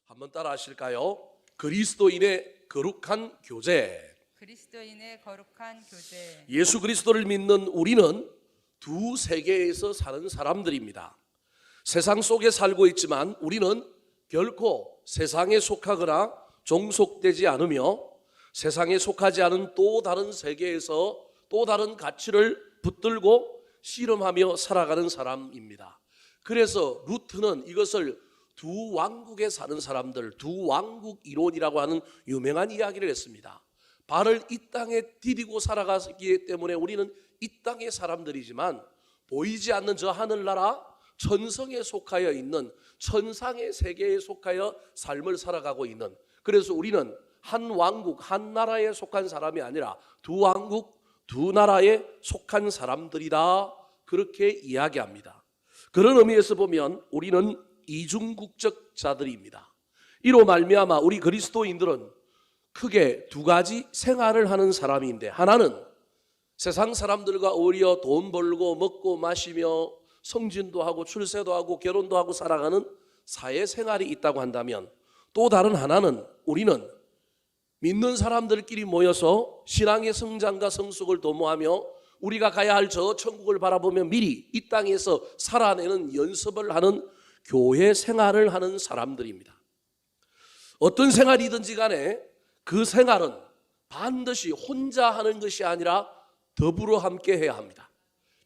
한번 따라 하실까요? 그리스도인의 거룩한 교제. 그리스도인의 거룩한 교제. 예수 그리스도를 믿는 우리는 두 세계에서 사는 사람들입니다. 세상 속에 살고 있지만 우리는 결코 세상에 속하거나 종속되지 않으며 세상에 속하지 않은 또 다른 세계에서 또 다른 가치를 붙들고 씨름하며 살아가는 사람입니다. 그래서 루트는 이것을 두 왕국에 사는 사람들, 두 왕국 이론이라고 하는 유명한 이야기를 했습니다. 발을 이 땅에 디디고 살아가기 때문에 우리는 이 땅의 사람들이지만 보이지 않는 저 하늘나라 천성에 속하여 있는 천상의 세계에 속하여 삶을 살아가고 있는, 그래서 우리는 한 왕국 한 나라에 속한 사람이 아니라 두 왕국 두 나라에 속한 사람들이다, 그렇게 이야기합니다. 그런 의미에서 보면 우리는 이중국적 자들입니다. 이로 말미암아 우리 그리스도인들은 크게 두 가지 생활을 하는 사람인데, 하나는 세상 사람들과 어울려 돈 벌고 먹고 마시며 성진도 하고 출세도 하고 결혼도 하고 살아가는 사회생활이 있다고 한다면, 또 다른 하나는 우리는 믿는 사람들끼리 모여서 신앙의 성장과 성숙을 도모하며 우리가 가야 할 저 천국을 바라보며 미리 이 땅에서 살아내는 연습을 하는 교회 생활을 하는 사람들입니다. 어떤 생활이든지 간에 그 생활은 반드시 혼자 하는 것이 아니라 더불어 함께 해야 합니다.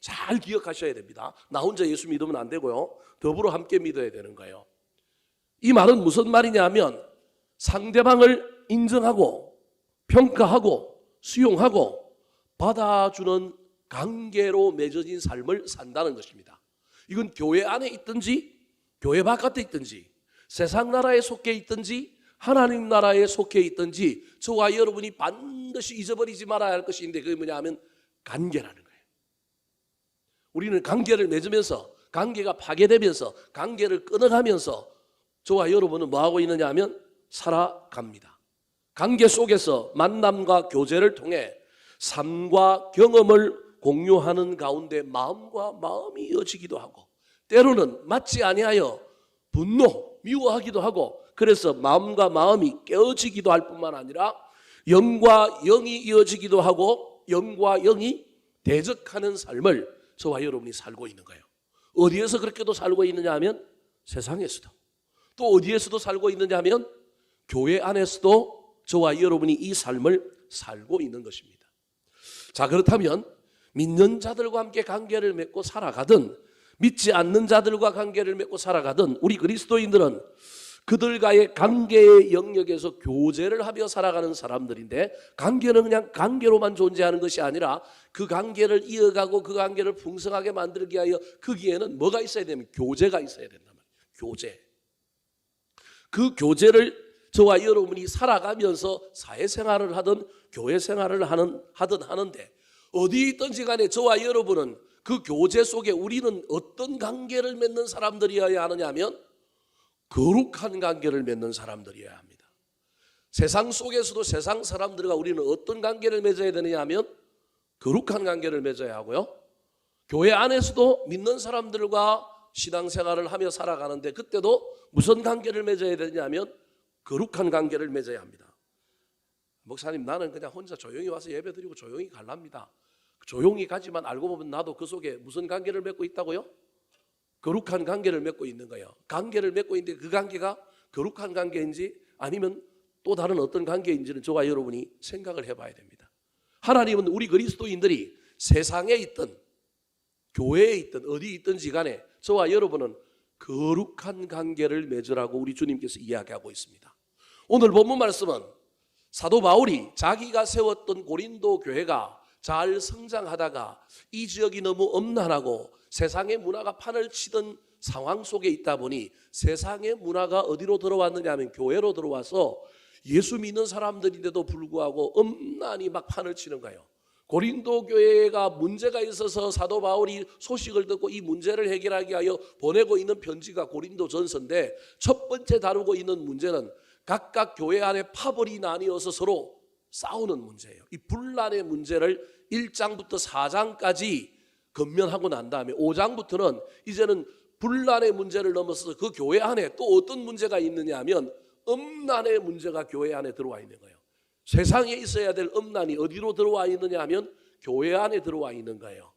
잘 기억하셔야 됩니다. 나 혼자 예수 믿으면 안 되고요, 더불어 함께 믿어야 되는 거예요. 이 말은 무슨 말이냐면 상대방을 인정하고 평가하고 수용하고 받아주는 관계로 맺어진 삶을 산다는 것입니다. 이건 교회 안에 있든지 교회 바깥에 있든지 세상 나라에 속해 있든지 하나님 나라에 속해 있든지 저와 여러분이 반드시 잊어버리지 말아야 할 것인데, 그게 뭐냐 하면 관계라는 거예요. 우리는 관계를 맺으면서 관계가 파괴되면서 관계를 끊어가면서 저와 여러분은 뭐하고 있느냐 하면 살아갑니다. 관계 속에서 만남과 교제를 통해 삶과 경험을 공유하는 가운데 마음과 마음이 이어지기도 하고, 때로는 맞지 아니하여 분노, 미워하기도 하고, 그래서 마음과 마음이 깨어지기도 할 뿐만 아니라 영과 영이 이어지기도 하고 영과 영이 대적하는 삶을 저와 여러분이 살고 있는 거예요. 어디에서 그렇게도 살고 있느냐 하면 세상에서도, 또 어디에서도 살고 있느냐 하면 교회 안에서도 저와 여러분이 이 삶을 살고 있는 것입니다. 자, 그렇다면 믿는 자들과 함께 관계를 맺고 살아가든 믿지 않는 자들과 관계를 맺고 살아가든 우리 그리스도인들은 그들과의 관계의 영역에서 교제를 하며 살아가는 사람들인데, 관계는 그냥 관계로만 존재하는 것이 아니라 그 관계를 이어가고 그 관계를 풍성하게 만들기 위하여 거기에는 뭐가 있어야 되면 교제가 있어야 된단 말이에요. 교제. 그 교제를 저와 여러분이 살아가면서 사회생활을 하든 교회 생활을 하든 하는데, 어디 있든지 간에 저와 여러분은 그 교제 속에 우리는 어떤 관계를 맺는 사람들이어야 하느냐 하면 거룩한 관계를 맺는 사람들이어야 합니다. 세상 속에서도 세상 사람들과 우리는 어떤 관계를 맺어야 되느냐 하면 거룩한 관계를 맺어야 하고요, 교회 안에서도 믿는 사람들과 신앙생활을 하며 살아가는데 그때도 무슨 관계를 맺어야 되느냐 하면 거룩한 관계를 맺어야 합니다. 목사님, 나는 그냥 혼자 조용히 와서 예배드리고 조용히 갈랍니다. 조용히 가지만 알고 보면 나도 그 속에 무슨 관계를 맺고 있다고요? 거룩한 관계를 맺고 있는 거예요. 관계를 맺고 있는데 그 관계가 거룩한 관계인지 아니면 또 다른 어떤 관계인지는 저와 여러분이 생각을 해봐야 됩니다. 하나님은 우리 그리스도인들이 세상에 있든 교회에 있든 어디 있든지 간에 저와 여러분은 거룩한 관계를 맺으라고 우리 주님께서 이야기하고 있습니다. 오늘 본문 말씀은 사도 바울이 자기가 세웠던 고린도 교회가 잘 성장하다가 이 지역이 너무 엄난하고 세상의 문화가 판을 치던 상황 속에 있다 보니 세상의 문화가 어디로 들어왔느냐 하면 교회로 들어와서 예수 믿는 사람들인데도 불구하고 엄난히 막 판을 치는 거예요. 고린도 교회가 문제가 있어서 사도 바울이 소식을 듣고 이 문제를 해결하기 위하여 보내고 있는 편지가 고린도 전서인데, 첫 번째 다루고 있는 문제는 각각 교회 안에 파벌이 나뉘어서 서로 싸우는 문제예요. 이 분란의 문제를 1장부터 4장까지 건면하고 난 다음에 5장부터는 이제는 분란의 문제를 넘어서서 그 교회 안에 또 어떤 문제가 있느냐 하면 음란의 문제가 교회 안에 들어와 있는 거예요. 세상에 있어야 될 음란이 어디로 들어와 있느냐 하면 교회 안에 들어와 있는 거예요.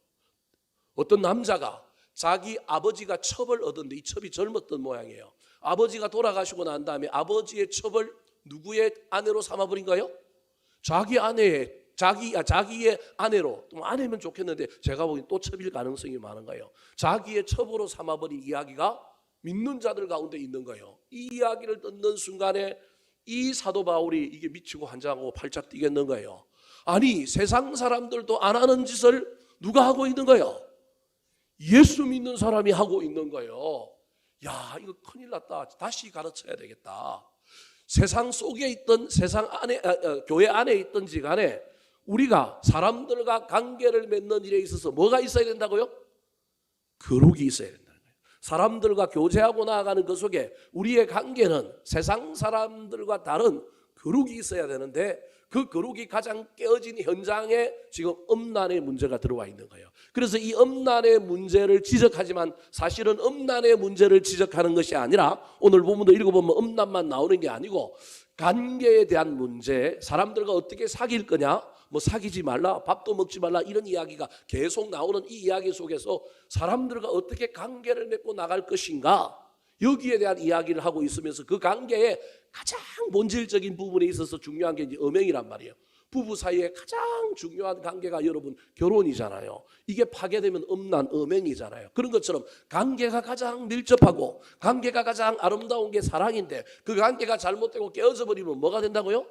어떤 남자가 자기 아버지가 첩을 얻었는데 이 첩이 젊었던 모양이에요. 아버지가 돌아가시고 난 다음에 아버지의 첩을 누구의 아내로 삼아버린 거예요? 자기의 아내로. 또 아내면 좋겠는데 제가 보기엔 또 첩일 가능성이 많은 거예요. 자기의 첩으로 삼아버린 이야기가 믿는 자들 가운데 있는 거예요. 이 이야기를 듣는 순간에 이 사도 바울이 이게 미치고 환장하고 팔짝 뛰겠는 거예요. 아니, 세상 사람들도 안 하는 짓을 누가 하고 있는 거예요? 예수 믿는 사람이 하고 있는 거예요. 야, 이거 큰일 났다. 다시 가르쳐야 되겠다. 세상 속에 있던 교회 안에 있던지 간에 우리가 사람들과 관계를 맺는 일에 있어서 뭐가 있어야 된다고요? 거룩이 있어야 된다는 거예요. 사람들과 교제하고 나아가는 그 속에 우리의 관계는 세상 사람들과 다른 거룩이 있어야 되는데 그 거룩이 가장 깨어진 현장에 지금 음란의 문제가 들어와 있는 거예요. 그래서 이 음란의 문제를 지적하지만 사실은 음란의 문제를 지적하는 것이 아니라 오늘 본문도 읽어보면 음란만 나오는 게 아니고 관계에 대한 문제, 사람들과 어떻게 사귈 거냐, 뭐 사귀지 말라, 밥도 먹지 말라 이런 이야기가 계속 나오는 이 이야기 속에서 사람들과 어떻게 관계를 맺고 나갈 것인가, 여기에 대한 이야기를 하고 있으면서 그 관계의 가장 본질적인 부분에 있어서 중요한 게 이제 음행이란 말이에요. 부부 사이에 가장 중요한 관계가 여러분 결혼이잖아요. 이게 파괴되면 음란, 음행이잖아요. 그런 것처럼 관계가 가장 밀접하고 관계가 가장 아름다운 게 사랑인데 그 관계가 잘못되고 깨어져 버리면 뭐가 된다고요?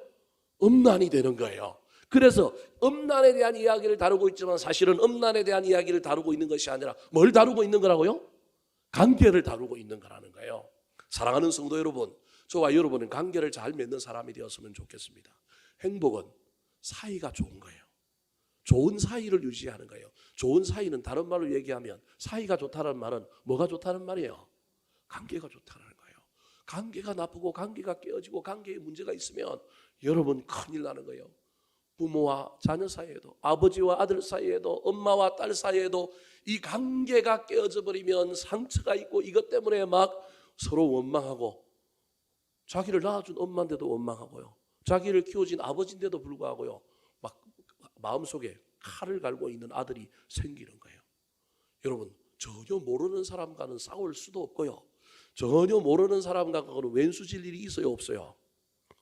음란이 되는 거예요. 그래서 음란에 대한 이야기를 다루고 있지만 사실은 음란에 대한 이야기를 다루고 있는 것이 아니라 뭘 다루고 있는 거라고요? 관계를 다루고 있는 거라는 거예요. 사랑하는 성도 여러분, 저와 여러분은 관계를 잘 맺는 사람이 되었으면 좋겠습니다. 행복은 사이가 좋은 거예요. 좋은 사이를 유지하는 거예요. 좋은 사이는 다른 말로 얘기하면 사이가 좋다는 말은 뭐가 좋다는 말이에요? 관계가 좋다는 거예요. 관계가 나쁘고 관계가 깨어지고 관계에 문제가 있으면 여러분 큰일 나는 거예요. 부모와 자녀 사이에도, 아버지와 아들 사이에도, 엄마와 딸 사이에도 이 관계가 깨어져 버리면 상처가 있고 이것 때문에 막 서로 원망하고, 자기를 낳아준 엄마인데도 원망하고요, 자기를 키워준 아버지인데도 불구하고요, 막 마음속에 칼을 갈고 있는 아들이 생기는 거예요. 여러분, 전혀 모르는 사람과는 싸울 수도 없고요, 전혀 모르는 사람과는 왼수질 일이 있어요, 없어요?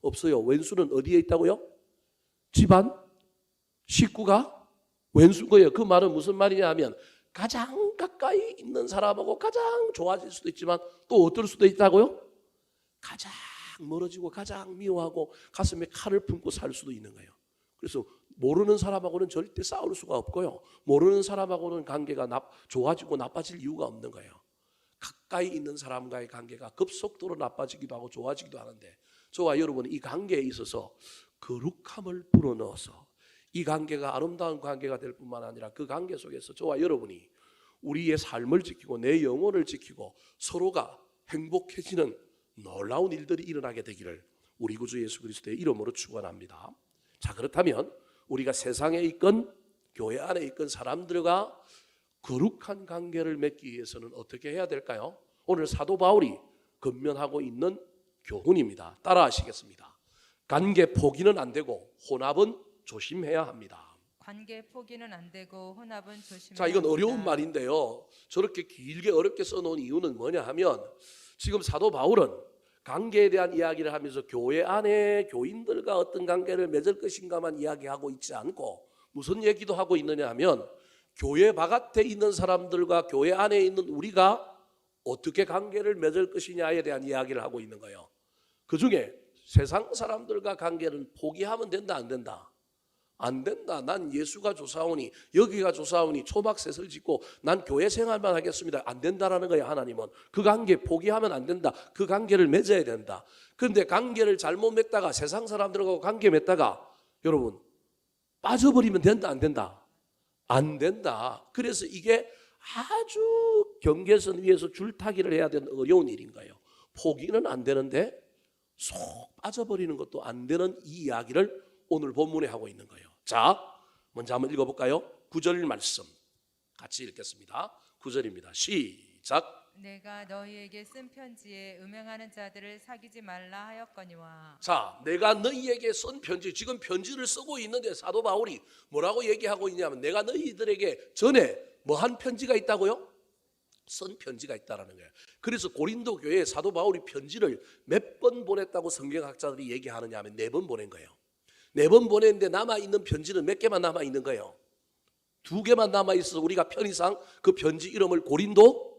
없어요. 왼수는 어디에 있다고요? 집안, 식구가 왼수인 거예요. 그 말은 무슨 말이냐 하면 가장 가까이 있는 사람하고 가장 좋아질 수도 있지만 또 어떨 수도 있다고요? 가장 멀어지고 가장 미워하고 가슴에 칼을 품고 살 수도 있는 거예요. 그래서 모르는 사람하고는 절대 싸울 수가 없고요, 모르는 사람하고는 관계가 좋아지고 나빠질 이유가 없는 거예요. 가까이 있는 사람과의 관계가 급속도로 나빠지기도 하고 좋아지기도 하는데 저와 여러분은 이 관계에 있어서 거룩함을 불어넣어서 이 관계가 아름다운 관계가 될 뿐만 아니라 그 관계 속에서 저와 여러분이 우리의 삶을 지키고 내 영혼을 지키고 서로가 행복해지는 놀라운 일들이 일어나게 되기를 우리 구주 예수 그리스도의 이름으로 축원합니다. 자, 그렇다면 우리가 세상에 있건 교회 안에 있건 사람들과 거룩한 관계를 맺기 위해서는 어떻게 해야 될까요? 오늘 사도 바울이 권면하고 있는 교훈입니다. 따라하시겠습니다. 관계 포기는 안 되고 혼합은 조심해야 합니다. 관계 포기는 안 되고 혼합은 조심해야 자, 이건 어려운 합니다. 말인데요, 저렇게 길게 어렵게 써놓은 이유는 뭐냐 하면 지금 사도 바울은 관계에 대한 이야기를 하면서 교회 안에 교인들과 어떤 관계를 맺을 것인가만 이야기하고 있지 않고 무슨 얘기도 하고 있느냐 하면 교회 바깥에 있는 사람들과 교회 안에 있는 우리가 어떻게 관계를 맺을 것이냐에 대한 이야기를 하고 있는 거예요. 그 중에 세상 사람들과 관계는 포기하면 된다, 안 된다? 안 된다. 난 예수가 조사오니, 여기가 조사오니 초막셋을 짓고 난 교회 생활만 하겠습니다. 안 된다라는 거예요. 하나님은 그 관계 포기하면 안 된다. 그 관계를 맺어야 된다. 그런데 관계를 잘못 맺다가 세상 사람들하고 관계 맺다가 여러분 빠져버리면 된다, 안 된다? 안 된다. 그래서 이게 아주 경계선 위에서 줄타기를 해야 되는 어려운 일인 거예요. 포기는 안 되는데 쏙 빠져버리는 것도 안 되는 이 이야기를 오늘 본문에 하고 있는 거예요. 자, 먼저 한번 읽어볼까요? 9절 말씀 같이 읽겠습니다. 9절입니다. 시작. 내가 너희에게 쓴 편지에 음행하는 자들을 사귀지 말라 하였거니와. 자, 내가 너희에게 쓴 편지, 지금 편지를 쓰고 있는데 사도 바울이 뭐라고 얘기하고 있냐면 내가 너희들에게 전에 뭐 한 편지가 있다고요? 쓴 편지가 있다라는 거예요. 그래서 고린도 교회에 사도 바울이 편지를 몇 번 보냈다고 성경학자들이 얘기하느냐 하면 4번 보낸 거예요. 4번 보냈는데 남아있는 편지는 몇 개만 남아있는 거예요. 2개만 남아있어서 우리가 편의상 그 편지 이름을 고린도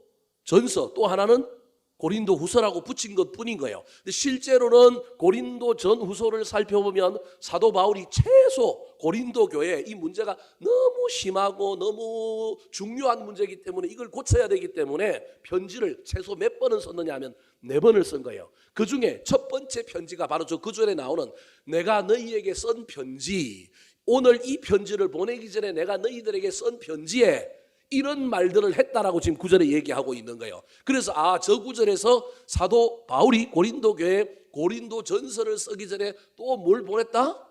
전서, 또 하나는 고린도 후서라고 붙인 것 뿐인 거예요. 근데 실제로는 고린도 전 후서를 살펴보면 사도 바울이 최소 고린도 교회에 이 문제가 너무 심하고 너무 중요한 문제이기 때문에 이걸 고쳐야 되기 때문에 편지를 최소 몇 번을 썼느냐 하면 4번을 쓴 거예요. 그 중에 첫 번째 편지가 바로 저 구절에 나오는 내가 너희에게 쓴 편지, 오늘 이 편지를 보내기 전에 내가 너희들에게 쓴 편지에 이런 말들을 했다라고 지금 구절에 얘기하고 있는 거예요. 그래서 저 구절에서 사도 바울이 고린도 교회에 고린도 전서를 쓰기 전에 또 뭘 보냈다?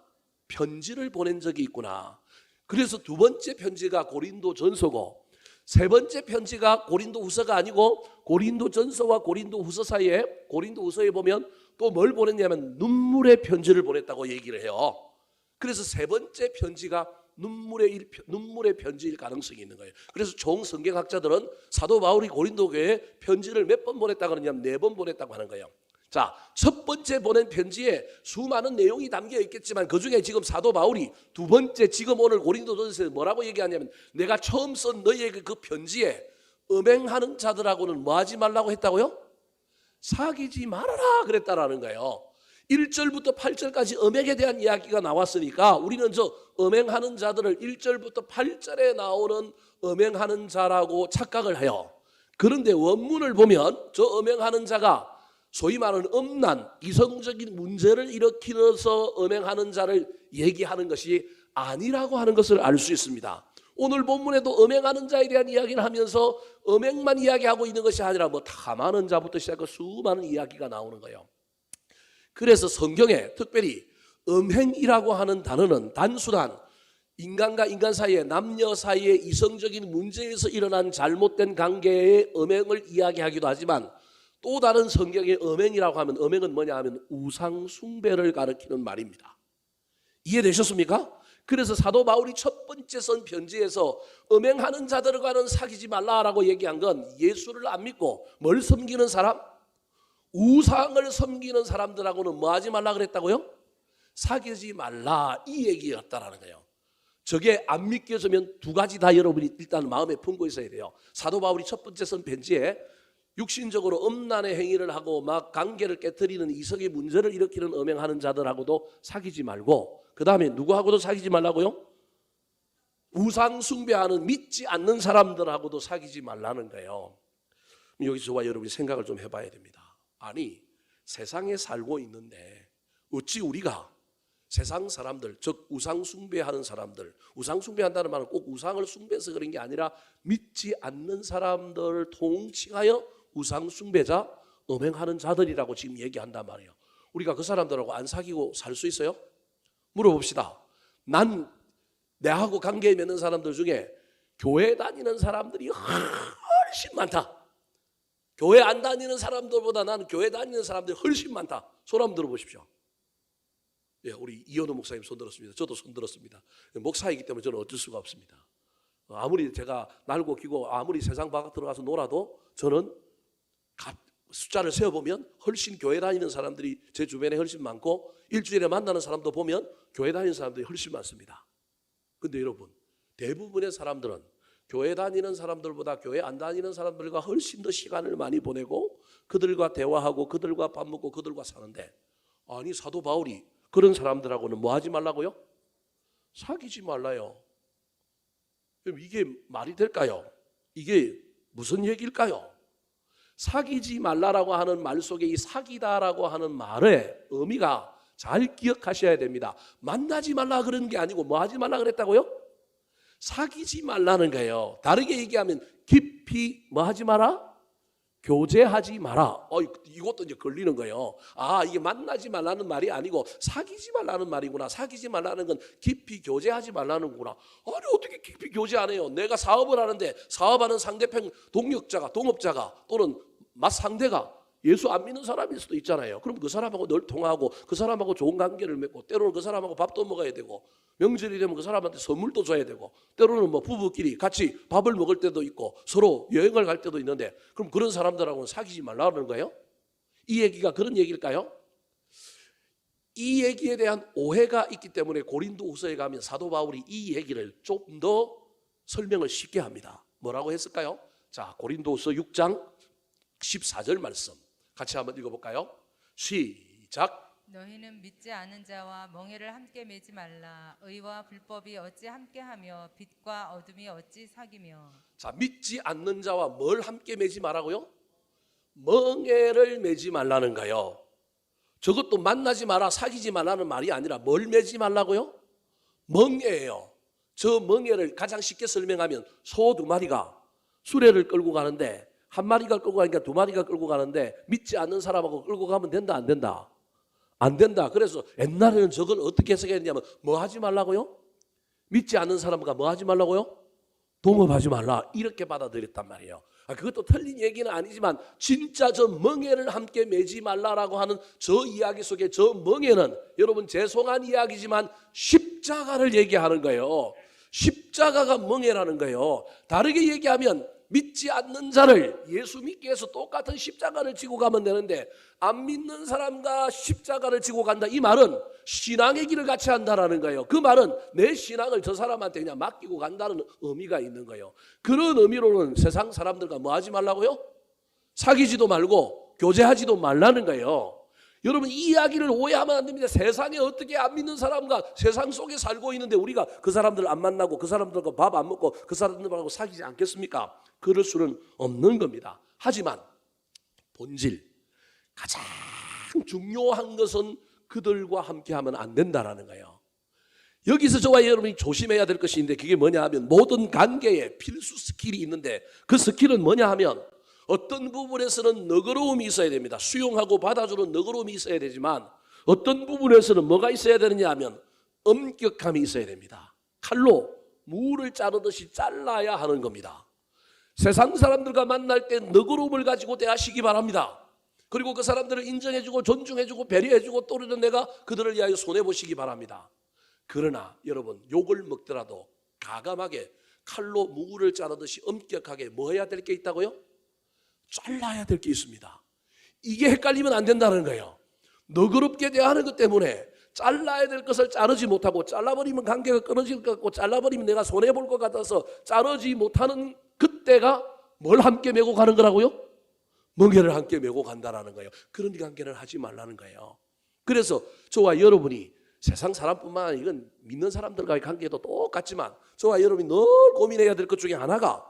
편지를 보낸 적이 있구나. 그래서 2번째 편지가 고린도 전서고 3번째 편지가 고린도 후서가 아니고 고린도 전서와 고린도 후서 사이에 고린도 후서에 보면 또 뭘 보냈냐면 눈물의 편지를 보냈다고 얘기를 해요. 그래서 3번째 편지가 눈물의 편지일 가능성이 있는 거예요. 그래서 총 성경학자들은 사도 바울이 고린도 교회에 편지를 몇 번 보냈다 그러냐면 4번 보냈다고 하는 거예요. 자, 첫 번째 보낸 편지에 수많은 내용이 담겨 있겠지만 그중에 지금 사도 바울이 2번째 지금 오늘 고린도전서에 뭐라고 얘기하냐면 내가 처음 쓴 너희에게 그 편지에 음행하는 자들하고는 뭐 하지 말라고 했다고요? 사귀지 말아라 그랬다라는 거예요. 1절부터 8절까지 음행에 대한 이야기가 나왔으니까 우리는 저 음행하는 자들을 1절부터 8절에 나오는 음행하는 자라고 착각을 해요. 그런데 원문을 보면 저 음행하는 자가 소위 말하는 음란, 이성적인 문제를 일으키면서 음행하는 자를 얘기하는 것이 아니라고 하는 것을 알 수 있습니다. 오늘 본문에도 음행하는 자에 대한 이야기를 하면서 음행만 이야기하고 있는 것이 아니라 뭐 탐하는 자부터 시작해서 수많은 이야기가 나오는 거예요. 그래서 성경에 특별히 음행이라고 하는 단어는 단순한 인간과 인간 사이에 남녀 사이의 이성적인 문제에서 일어난 잘못된 관계의 음행을 이야기하기도 하지만 또 다른 성경의 음행이라고 하면 음행은 뭐냐 하면 우상 숭배를 가리키는 말입니다. 이해되셨습니까? 그래서 사도 바울이 첫 번째 쓴 편지에서 음행하는 자들과는 사귀지 말라라고 얘기한 건 예수를 안 믿고 뭘 섬기는 사람? 우상을 섬기는 사람들하고는 뭐 하지 말라 그랬다고요? 사귀지 말라 이 얘기였다라는 거예요. 저게 안 믿겨지면 2가지 다 여러분이 일단 마음에 품고 있어야 돼요. 사도 바울이 첫 번째 쓴 편지에 육신적으로 음란의 행위를 하고 막 관계를 깨트리는 이성의 문제를 일으키는 음행하는 자들하고도 사귀지 말고 그 다음에 누구하고도 사귀지 말라고요? 우상 숭배하는 믿지 않는 사람들하고도 사귀지 말라는 거예요. 여기서 저와 여러분이 생각을 좀 해봐야 됩니다. 아니 세상에 살고 있는데 어찌 우리가 세상 사람들 즉 우상 숭배하는 사람들, 우상 숭배한다는 말은 꼭 우상을 숭배해서 그런 게 아니라 믿지 않는 사람들을 통칭하여 우상 숭배자, 음행하는 자들이라고 지금 얘기한단 말이에요. 우리가 그 사람들하고 안 사귀고 살 수 있어요? 물어봅시다. 내하고 관계 맺는 사람들 중에 교회 다니는 사람들이 훨씬 많다. 교회 안 다니는 사람들보다 나는 교회 다니는 사람들이 훨씬 많다. 손 한번 들어보십시오. 예, 우리 이현우 목사님 손 들었습니다. 저도 손 들었습니다. 목사이기 때문에 저는 어쩔 수가 없습니다. 아무리 제가 날고 기고 아무리 세상 바깥 들어가서 놀아도 저는 숫자를 세어보면 훨씬 교회 다니는 사람들이 제 주변에 훨씬 많고 일주일에 만나는 사람도 보면 교회 다니는 사람들이 훨씬 많습니다. 근데 여러분 대부분의 사람들은 교회 다니는 사람들보다 교회 안 다니는 사람들과 훨씬 더 시간을 많이 보내고 그들과 대화하고 그들과 밥 먹고 그들과 사는데 아니 사도 바울이 그런 사람들하고는 뭐 하지 말라고요? 사귀지 말라요. 그럼 이게 말이 될까요? 이게 무슨 얘기일까요? 사귀지 말라라고 하는 말 속에 이 사귀다라고 하는 말의 의미가 잘 기억하셔야 됩니다. 만나지 말라 그런 게 아니고 뭐 하지 말라 그랬다고요? 사귀지 말라는 거예요. 다르게 얘기하면 깊이 뭐 하지 마라? 교제하지 마라. 이것도 이제 걸리는 거예요. 이게 만나지 말라는 말이 아니고 사귀지 말라는 말이구나. 사귀지 말라는 건 깊이 교제하지 말라는 거구나. 아니 어떻게 깊이 교제 안 해요? 내가 사업을 하는데 사업하는 상대편 동업자가 또는 맞상대가 예수 안 믿는 사람일 수도 있잖아요. 그럼 그 사람하고 늘 통화하고 그 사람하고 좋은 관계를 맺고 때로는 그 사람하고 밥도 먹어야 되고 명절이 되면 그 사람한테 선물도 줘야 되고 때로는 뭐 부부끼리 같이 밥을 먹을 때도 있고 서로 여행을 갈 때도 있는데 그럼 그런 사람들하고는 사귀지 말라는 거예요? 이 얘기가 그런 얘기일까요? 이 얘기에 대한 오해가 있기 때문에 고린도후서에 가면 사도 바울이 이 얘기를 조금 더 설명을 쉽게 합니다. 뭐라고 했을까요? 자, 고린도후서 6장 14절 말씀 같이 한번 읽어볼까요? 시작. 너희는 믿지 않은 자와 멍에를 함께 매지 말라. 의와 불법이 어찌 함께하며 빛과 어둠이 어찌 사귀며. 자, 믿지 않는 자와 뭘 함께 매지 말라고요? 멍에를 매지 말라는가요? 저것도 만나지 마라, 사귀지 말라는 말이 아니라 뭘 매지 말라고요? 멍에예요. 저 멍에를 가장 쉽게 설명하면 소 두 마리가 수레를 끌고 가는데 한 마리가 끌고 가니까 두 마리가 끌고 가는데 믿지 않는 사람하고 끌고 가면 된다 안 된다? 안 된다. 그래서 옛날에는 저걸 어떻게 해석했냐면 뭐 하지 말라고요? 믿지 않는 사람과 뭐 하지 말라고요? 동업하지 말라. 이렇게 받아들였단 말이에요. 그것도 틀린 얘기는 아니지만 진짜 저 멍에를 함께 매지 말라라고 하는 저 이야기 속에 저 멍에는 여러분 죄송한 이야기지만 십자가를 얘기하는 거예요. 십자가가 멍에라는 거예요. 다르게 얘기하면 믿지 않는 자를 예수 믿기 위해서 똑같은 십자가를 지고 가면 되는데 안 믿는 사람과 십자가를 지고 간다. 이 말은 신앙의 길을 같이 한다라는 거예요. 그 말은 내 신앙을 저 사람한테 그냥 맡기고 간다는 의미가 있는 거예요. 그런 의미로는 세상 사람들과 뭐 하지 말라고요? 사귀지도 말고 교제하지도 말라는 거예요. 여러분 이 이야기를 오해하면 안 됩니다. 세상에 어떻게 안 믿는 사람과 세상 속에 살고 있는데 우리가 그 사람들 안 만나고 그 사람들과 밥 안 먹고 그 사람들하고 사귀지 않겠습니까? 그럴 수는 없는 겁니다. 하지만 본질 가장 중요한 것은 그들과 함께하면 안 된다라는 거예요. 여기서 저와 여러분이 조심해야 될 것이 있는데 그게 뭐냐 하면 모든 관계에 필수 스킬이 있는데 그 스킬은 뭐냐 하면 어떤 부분에서는 너그러움이 있어야 됩니다. 수용하고 받아주는 너그러움이 있어야 되지만 어떤 부분에서는 뭐가 있어야 되느냐 하면 엄격함이 있어야 됩니다. 칼로 무를 자르듯이 잘라야 하는 겁니다. 세상 사람들과 만날 때 너그러움을 가지고 대하시기 바랍니다. 그리고 그 사람들을 인정해주고 존중해주고 배려해주고 또래는 내가 그들을 위하여 손해보시기 바랍니다. 그러나 여러분 욕을 먹더라도 가감하게 칼로 무를 자르듯이 엄격하게 뭐 해야 될 게 있다고요? 잘라야 될 게 있습니다. 이게 헷갈리면 안 된다는 거예요. 너그럽게 대하는 것 때문에 잘라야 될 것을 자르지 못하고 잘라버리면 관계가 끊어질 것 같고 잘라버리면 내가 손해볼 것 같아서 자르지 못하는 그때가 뭘 함께 메고 가는 거라고요? 멍에를 함께 메고 간다라는 거예요. 그런 관계를 하지 말라는 거예요. 그래서 저와 여러분이 세상 사람뿐만 아니라 이건 믿는 사람들과의 관계도 똑같지만 저와 여러분이 늘 고민해야 될 것 중에 하나가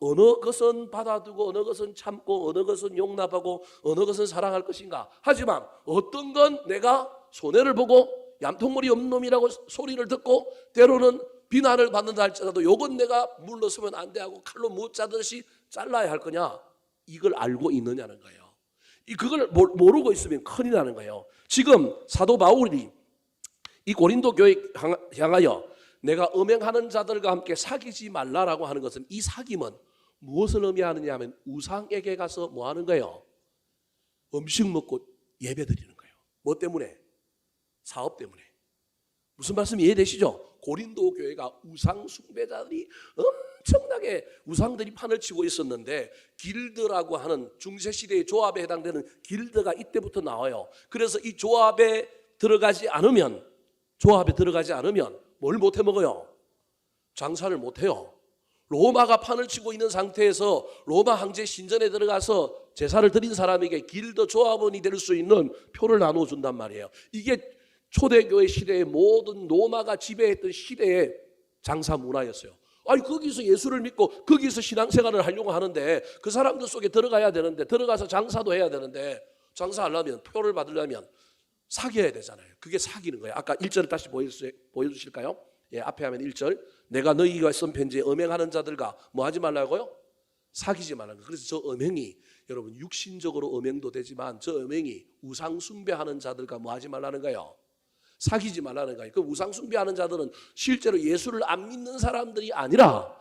어느 것은 받아두고 어느 것은 참고 어느 것은 용납하고 어느 것은 사랑할 것인가. 하지만 어떤 건 내가 손해를 보고 얌통머리 없는 놈이라고 소리를 듣고 때로는 비난을 받는다 할지라도 요건 내가 물러서면 안 돼 하고 칼로 못 자르듯이 잘라야 할 거냐. 이걸 알고 있느냐는 거예요. 그걸 모르고 있으면 큰일 나는 거예요. 지금 사도 바울이 이 고린도 교회 향하여 내가 음행하는 자들과 함께 사귀지 말라라고 하는 것은 이 사귐은 무엇을 의미하느냐 하면 우상에게 가서 뭐 하는 거예요? 음식 먹고 예배 드리는 거예요. 뭐 때문에? 사업 때문에. 무슨 말씀 이해되시죠? 고린도 교회가 우상 숭배자들이 엄청나게 우상들이 판을 치고 있었는데 길드라고 하는 중세시대의 조합에 해당되는 길드가 이때부터 나와요. 그래서 이 조합에 들어가지 않으면 뭘 못해 먹어요? 장사를 못해요. 로마가 판을 치고 있는 상태에서 로마 황제 신전에 들어가서 제사를 드린 사람에게 길드 조합원이 될 수 있는 표를 나눠준단 말이에요. 이게 초대교회 시대의 모든 로마가 지배했던 시대의 장사 문화였어요. 거기서 예수를 믿고 거기서 신앙생활을 하려고 하는데 그 사람들 속에 들어가야 되는데 들어가서 장사도 해야 되는데 장사하려면 표를 받으려면 사귀어야 되잖아요. 그게 사귀는 거예요. 아까 1절 다시 보여주실까요? 예, 앞에 하면 1절. 내가 너희가 쓴 편지에 음행하는 자들과 뭐 하지 말라고요? 사귀지 말라는 거. 그래서 저 음행이 여러분 육신적으로 음행도 되지만 저 음행이 우상 숭배하는 자들과 뭐 하지 말라는 거예요? 사귀지 말라는 거예요. 그 우상 숭배하는 자들은 실제로 예수를 안 믿는 사람들이 아니라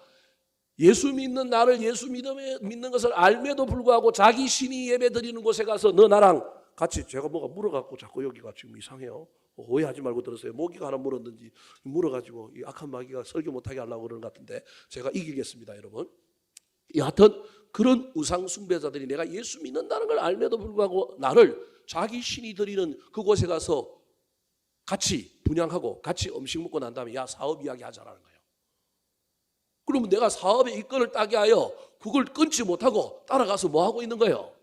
예수 믿는 나를 예수 믿는 것을 알매도 불구하고 자기 신이 예배 드리는 곳에 가서 너 나랑 같이 제가 뭐가 물어갖고 자꾸 여기가 지금 이상해요. 오해하지 말고 들으세요. 모기가 하나 물었는지 물어가지고 이 악한 마귀가 설교 못하게 하려고 그러는 것 같은데 제가 이기겠습니다, 여러분. 여하튼 그런 우상 숭배자들이 내가 예수 믿는다는 걸 알매도 불구하고 나를 자기 신이 드리는 그곳에 가서 같이 분향하고 같이 음식 먹고 난 다음에 야 사업 이야기 하자라는 거예요. 그러면 내가 사업의 이권을 따게 하여 그걸 끊지 못하고 따라가서 뭐 하고 있는 거예요?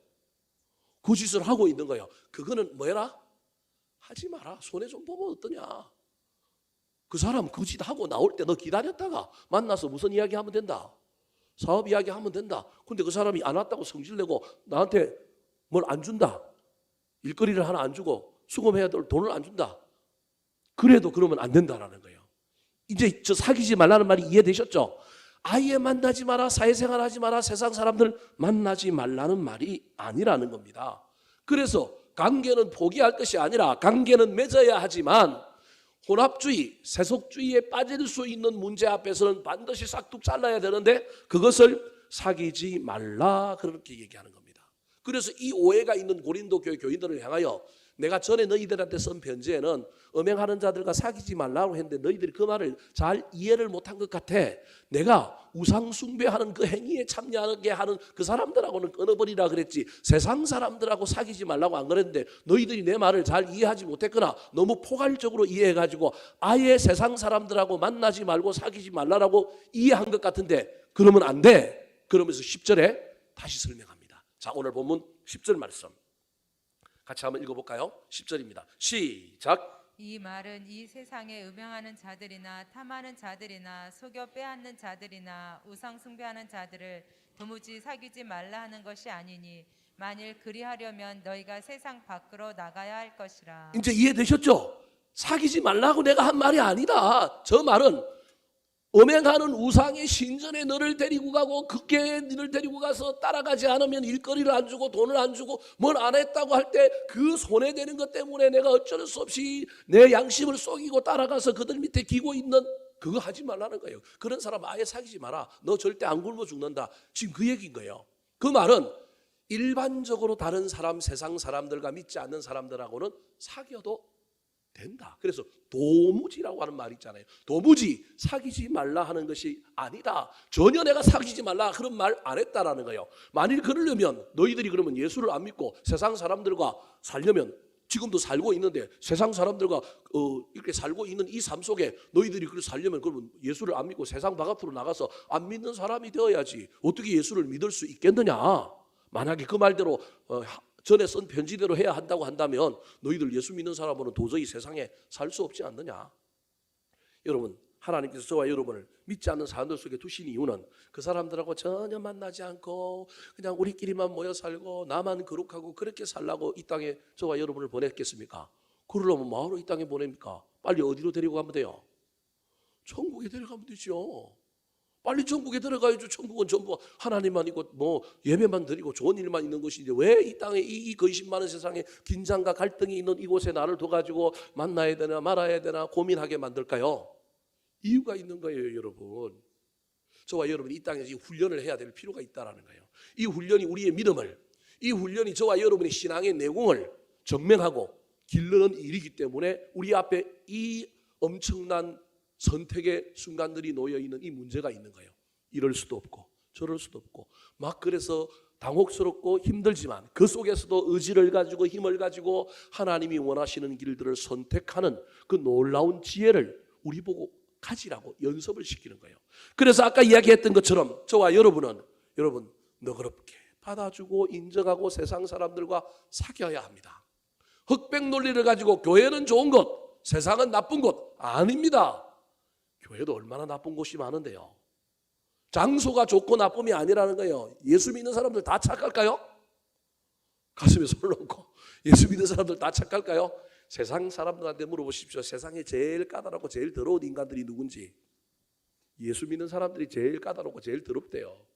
그 짓을 하고 있는 거예요. 그거는 뭐라? 하지 마라. 손해 좀 보면 어떠냐. 그 사람 그 짓 하고 나올 때 너 기다렸다가 만나서 무슨 이야기 하면 된다? 사업 이야기 하면 된다. 근데 그 사람이 안 왔다고 성질내고 나한테 뭘 안 준다. 일거리를 하나 안 주고 수금해야 될 돈을 안 준다. 그래도 그러면 안 된다라는 거예요. 이제 저 사귀지 말라는 말이 이해되셨죠? 아예 만나지 마라, 사회생활 하지 마라, 세상 사람들 만나지 말라는 말이 아니라는 겁니다. 그래서 관계는 포기할 것이 아니라 관계는 맺어야 하지만 혼합주의, 세속주의에 빠질 수 있는 문제 앞에서는 반드시 싹둑 잘라야 되는데 그것을 사귀지 말라 그렇게 얘기하는 겁니다. 그래서 이 오해가 있는 고린도 교회 교인들을 향하여 내가 전에 너희들한테 쓴 편지에는 음행하는 자들과 사귀지 말라고 했는데 너희들이 그 말을 잘 이해를 못한 것 같아. 내가 우상 숭배하는 그 행위에 참여하게 하는 그 사람들하고는 끊어버리라 그랬지 세상 사람들하고 사귀지 말라고 안 그랬는데 너희들이 내 말을 잘 이해하지 못했거나 너무 포괄적으로 이해해가지고 아예 세상 사람들하고 만나지 말고 사귀지 말라라고 이해한 것 같은데 그러면 안 돼. 그러면서 10절에 다시 설명합니다. 자, 오늘 본문 10절 말씀 같이 한번 읽어볼까요? 10절입니다. 시작. 이 말은 이 세상에 음행하는 자들이나 탐하는 자들이나 속여 빼앗는 자들이나 우상 숭배하는 자들을 도무지 사귀지 말라 하는 것이 아니니 만일 그리하려면 너희가 세상 밖으로 나가야 할 것이라. 이제 이해되셨죠? 사귀지 말라고 내가 한 말이 아니다. 저 말은 음행하는 우상의 신전에 너를 데리고 가고 극계에 너를 데리고 가서 따라가지 않으면 일거리를 안 주고 돈을 안 주고 뭘 안 했다고 할 때 그 손해되는 것 때문에 내가 어쩔 수 없이 내 양심을 속이고 따라가서 그들 밑에 기고 있는 그거 하지 말라는 거예요. 그런 사람 아예 사귀지 마라. 너 절대 안 굶어 죽는다. 지금 그 얘기인 거예요. 그 말은 일반적으로 다른 사람, 세상 사람들과 믿지 않는 사람들하고는 사귀어도 된다. 그래서 도무지라고 하는 말이 있잖아요. 도무지 사귀지 말라 하는 것이 아니다. 전혀 내가 사귀지 말라 그런 말 안 했다라는 거예요. 만일 그러려면 너희들이 그러면 예수를 안 믿고 세상 사람들과 살려면 지금도 살고 있는데 세상 사람들과 이렇게 살고 있는 이 삶 속에 너희들이 그렇게 살려면 그러면 예수를 안 믿고 세상 바깥으로 나가서 안 믿는 사람이 되어야지 어떻게 예수를 믿을 수 있겠느냐. 만약에 그 말대로 전에 쓴 편지대로 해야 한다고 한다면 너희들 예수 믿는 사람은 도저히 세상에 살 수 없지 않느냐. 여러분 하나님께서 저와 여러분을 믿지 않는 사람들 속에 두신 이유는 그 사람들하고 전혀 만나지 않고 그냥 우리끼리만 모여 살고 나만 거룩하고 그렇게 살라고 이 땅에 저와 여러분을 보냈겠습니까? 그러려면 뭐하러 이 땅에 보냅니까? 빨리 어디로 데리고 가면 돼요? 천국에 데려가면 되죠. 빨리 천국에 들어가야죠. 천국은 전부 하나님만 있고 뭐 예배만 드리고 좋은 일만 있는 것인데 왜 이 땅에 이 근심 많은 세상에 긴장과 갈등이 있는 이곳에 나를 둬가지고 만나야 되나 말아야 되나 고민하게 만들까요? 이유가 있는 거예요, 여러분. 저와 여러분이 이 땅에서 이 훈련을 해야 될 필요가 있다는 거예요. 이 훈련이 우리의 믿음을, 이 훈련이 저와 여러분의 신앙의 내공을 증명하고 기르는 일이기 때문에 우리 앞에 이 엄청난 선택의 순간들이 놓여있는 이 문제가 있는 거예요. 이럴 수도 없고 저럴 수도 없고 막 그래서 당혹스럽고 힘들지만 그 속에서도 의지를 가지고 힘을 가지고 하나님이 원하시는 길들을 선택하는 그 놀라운 지혜를 우리 보고 가지라고 연습을 시키는 거예요. 그래서 아까 이야기했던 것처럼 저와 여러분은 여러분 너그럽게 받아주고 인정하고 세상 사람들과 사귀어야 합니다. 흑백 논리를 가지고 교회는 좋은 곳, 세상은 나쁜 곳 아닙니다. 교회도 얼마나 나쁜 곳이 많은데요. 장소가 좋고 나쁨이 아니라는 거예요. 예수 믿는 사람들 다 착할까요? 가슴에 손 놓고 예수 믿는 사람들 다 착할까요? 세상 사람들한테 물어보십시오. 세상에 제일 까다롭고 제일 더러운 인간들이 누군지. 예수 믿는 사람들이 제일 까다롭고 제일 더럽대요.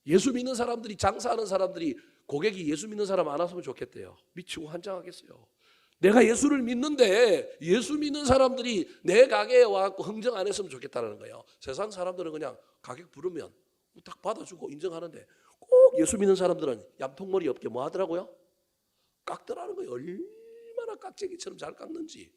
예수 믿는 사람들이, 장사하는 사람들이 고객이 예수 믿는 사람 안 왔으면 좋겠대요. 미치고 환장하겠어요. 내가 예수를 믿는데 예수 믿는 사람들이 내 가게에 와서 흥정 안 했으면 좋겠다는 거예요. 세상 사람들은 그냥 가격 부르면 딱 받아주고 인정하는데 꼭 예수 믿는 사람들은 얌통머리 없게 뭐 하더라고요? 깎더라는 거예요. 얼마나 깍쟁이처럼 잘 깎는지.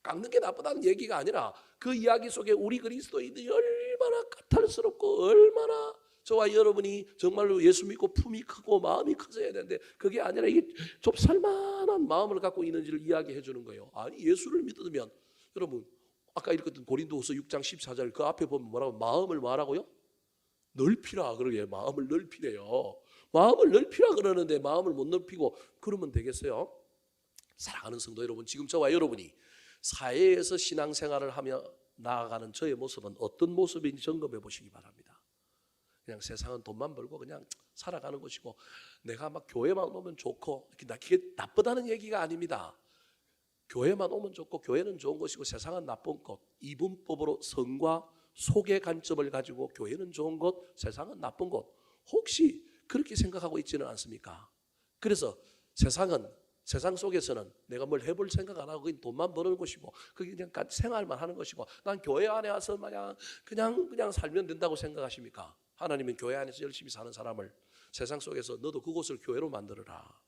깎는 게 나쁘다는 얘기가 아니라 그 이야기 속에 우리 그리스도인들이 얼마나 까탈스럽고 얼마나 저와 여러분이 정말로 예수 믿고 품이 크고 마음이 커져야 되는데 그게 아니라 이게 좀 살만한 마음을 갖고 있는지를 이야기해 주는 거예요. 아니 예수를 믿으면 여러분 아까 읽었던 고린도후서 6장 14절 그 앞에 보면 뭐라고 마음을 말하고요? 넓히라 그러게 마음을 넓히래요. 마음을 넓히라 그러는데 마음을 못 넓히고 그러면 되겠어요? 사랑하는 성도 여러분, 지금 저와 여러분이 사회에서 신앙생활을 하며 나아가는 저의 모습은 어떤 모습인지 점검해 보시기 바랍니다. 그냥 세상은 돈만 벌고 그냥 살아가는 것이고 내가 막 교회만 오면 좋고 그게 나쁘다는 얘기가 아닙니다. 교회만 오면 좋고 교회는 좋은 것이고 세상은 나쁜 것. 이분법으로 성과 속의 관점을 가지고 교회는 좋은 것, 세상은 나쁜 것. 혹시 그렇게 생각하고 있지는 않습니까? 그래서 세상 속에서는 내가 뭘 해볼 생각 안 하고 그냥 돈만 버는 것이고 그게 그냥 생활만 하는 것이고 난 교회 안에 와서 그냥 살면 된다고 생각하십니까? 하나님은 교회 안에서 열심히 사는 사람을 세상 속에서 너도 그곳을 교회로 만들어라.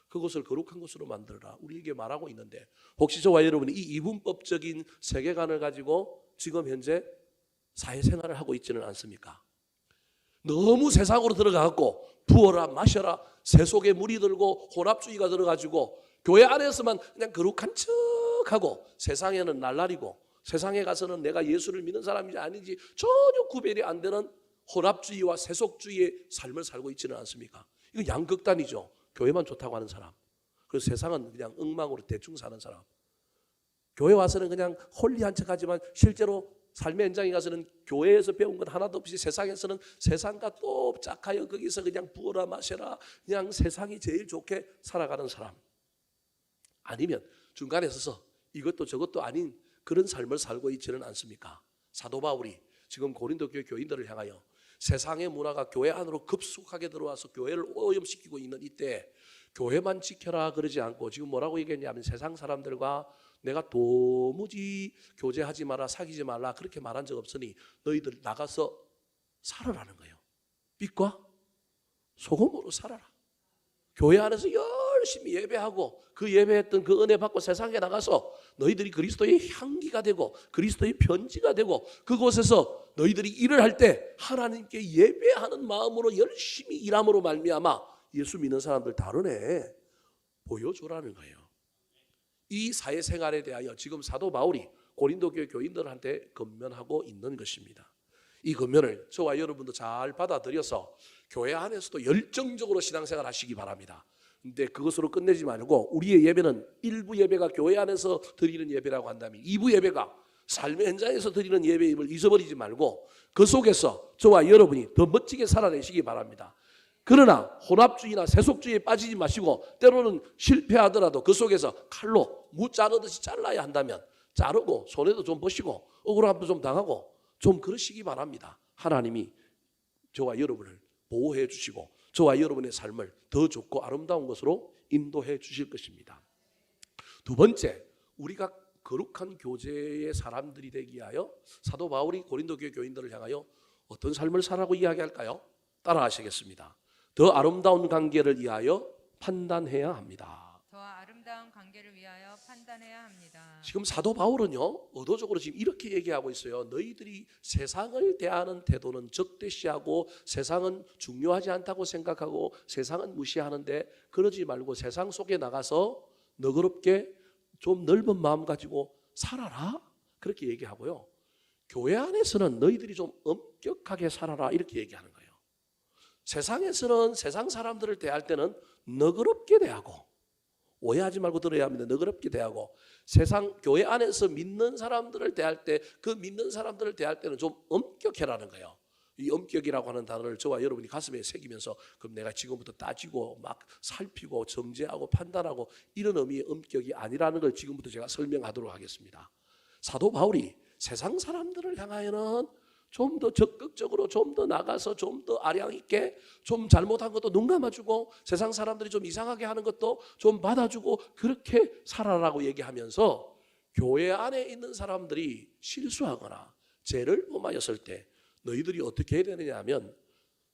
그곳을 거룩한 곳으로 만들어라. 우리에게 말하고 있는데 혹시 저와 여러분이 이 이분법적인 세계관을 가지고 지금 현재 사회생활을 하고 있지는 않습니까? 너무 세상으로 들어가고 부어라 마셔라 세속에 물이 들고 혼합주의가 들어가지고 교회 안에서만 그냥 거룩한 척하고 세상에는 날라리고 세상에 가서는 내가 예수를 믿는 사람인지 아닌지 전혀 구별이 안 되는 혼합주의와 세속주의의 삶을 살고 있지는 않습니까? 이건 양극단이죠. 교회만 좋다고 하는 사람, 그래서 세상은 그냥 엉망으로 대충 사는 사람. 교회 와서는 그냥 홀리한 척하지만 실제로 삶의 현장에 가서는 교회에서 배운 것 하나도 없이 세상에서는 세상과 또 짝하여 거기서 그냥 부어라 마셔라 그냥 세상이 제일 좋게 살아가는 사람. 아니면 중간에 서서 이것도 저것도 아닌 그런 삶을 살고 있지는 않습니까? 사도 바울이 지금 고린도 교회 교인들을 향하여 세상의 문화가 교회 안으로 급속하게 들어와서 교회를 오염시키고 있는 이때 교회만 지켜라 그러지 않고 지금 뭐라고 얘기했냐면 세상 사람들과 내가 도무지 교제하지 마라 사귀지 말라 그렇게 말한 적 없으니 너희들 나가서 살아라는 거예요. 빛과 소금으로 살아라. 교회 안에서 열심히 예배하고 그 예배했던 그 은혜 받고 세상에 나가서 너희들이 그리스도의 향기가 되고 그리스도의 편지가 되고 그곳에서 너희들이 일을 할 때 하나님께 예배하는 마음으로 열심히 일함으로 말미암아 예수 믿는 사람들 다르네 보여주라는 거예요. 이 사회생활에 대하여 지금 사도 바울이 고린도 교회 교인들한테 건면하고 있는 것입니다. 이 건면을 저와 여러분도 잘 받아들여서 교회 안에서도 열정적으로 신앙생활 하시기 바랍니다. 근데 그것으로 끝내지 말고 우리의 예배는 일부 예배가 교회 안에서 드리는 예배라고 한다면 2부 예배가 삶의 현장에서 드리는 예배임을 잊어버리지 말고 그 속에서 저와 여러분이 더 멋지게 살아내시기 바랍니다. 그러나 혼합주의나 세속주의에 빠지지 마시고 때로는 실패하더라도 그 속에서 칼로 무 자르듯이 잘라야 한다면 자르고 손해도 좀 보시고 억울함도 좀 당하고 좀 그러시기 바랍니다. 하나님이 저와 여러분을 보호해 주시고 저와 여러분의 삶을 더 좋고 아름다운 것으로 인도해 주실 것입니다. 두 번째, 우리가 거룩한 교제의 사람들이 되기 위하여 사도 바울이 고린도 교회 교인들을 향하여 어떤 삶을 살라고 이야기할까요? 따라 하시겠습니다. 더 아름다운 관계를 위하여 판단해야 합니다. 더 아름다운 관계를 위하여 판단해야 합니다. 지금 사도 바울은요 의도적으로 지금 이렇게 얘기하고 있어요. 너희들이 세상을 대하는 태도는 적대시하고 세상은 중요하지 않다고 생각하고 세상은 무시하는데 그러지 말고 세상 속에 나가서 너그럽게 좀 넓은 마음 가지고 살아라 그렇게 얘기하고요. 교회 안에서는 너희들이 좀 엄격하게 살아라 이렇게 얘기하는 거예요. 세상에서는 세상 사람들을 대할 때는 너그럽게 대하고 오해하지 말고 들어야 합니다. 너그럽게 대하고 세상 교회 안에서 믿는 사람들을 대할 때 그 믿는 사람들을 대할 때는 좀 엄격해라는 거예요. 이 엄격이라고 하는 단어를 저와 여러분이 가슴에 새기면서 그럼 내가 지금부터 따지고 막 살피고 정죄하고 판단하고 이런 의미의 엄격이 아니라는 걸 지금부터 제가 설명하도록 하겠습니다. 사도 바울이 세상 사람들을 향하여는 좀 더 적극적으로 좀 더 나가서 좀 더 아량 있게 좀 잘못한 것도 눈 감아주고 세상 사람들이 좀 이상하게 하는 것도 좀 받아주고 그렇게 살아라고 얘기하면서 교회 안에 있는 사람들이 실수하거나 죄를 범하였을 때 너희들이 어떻게 해야 되느냐 하면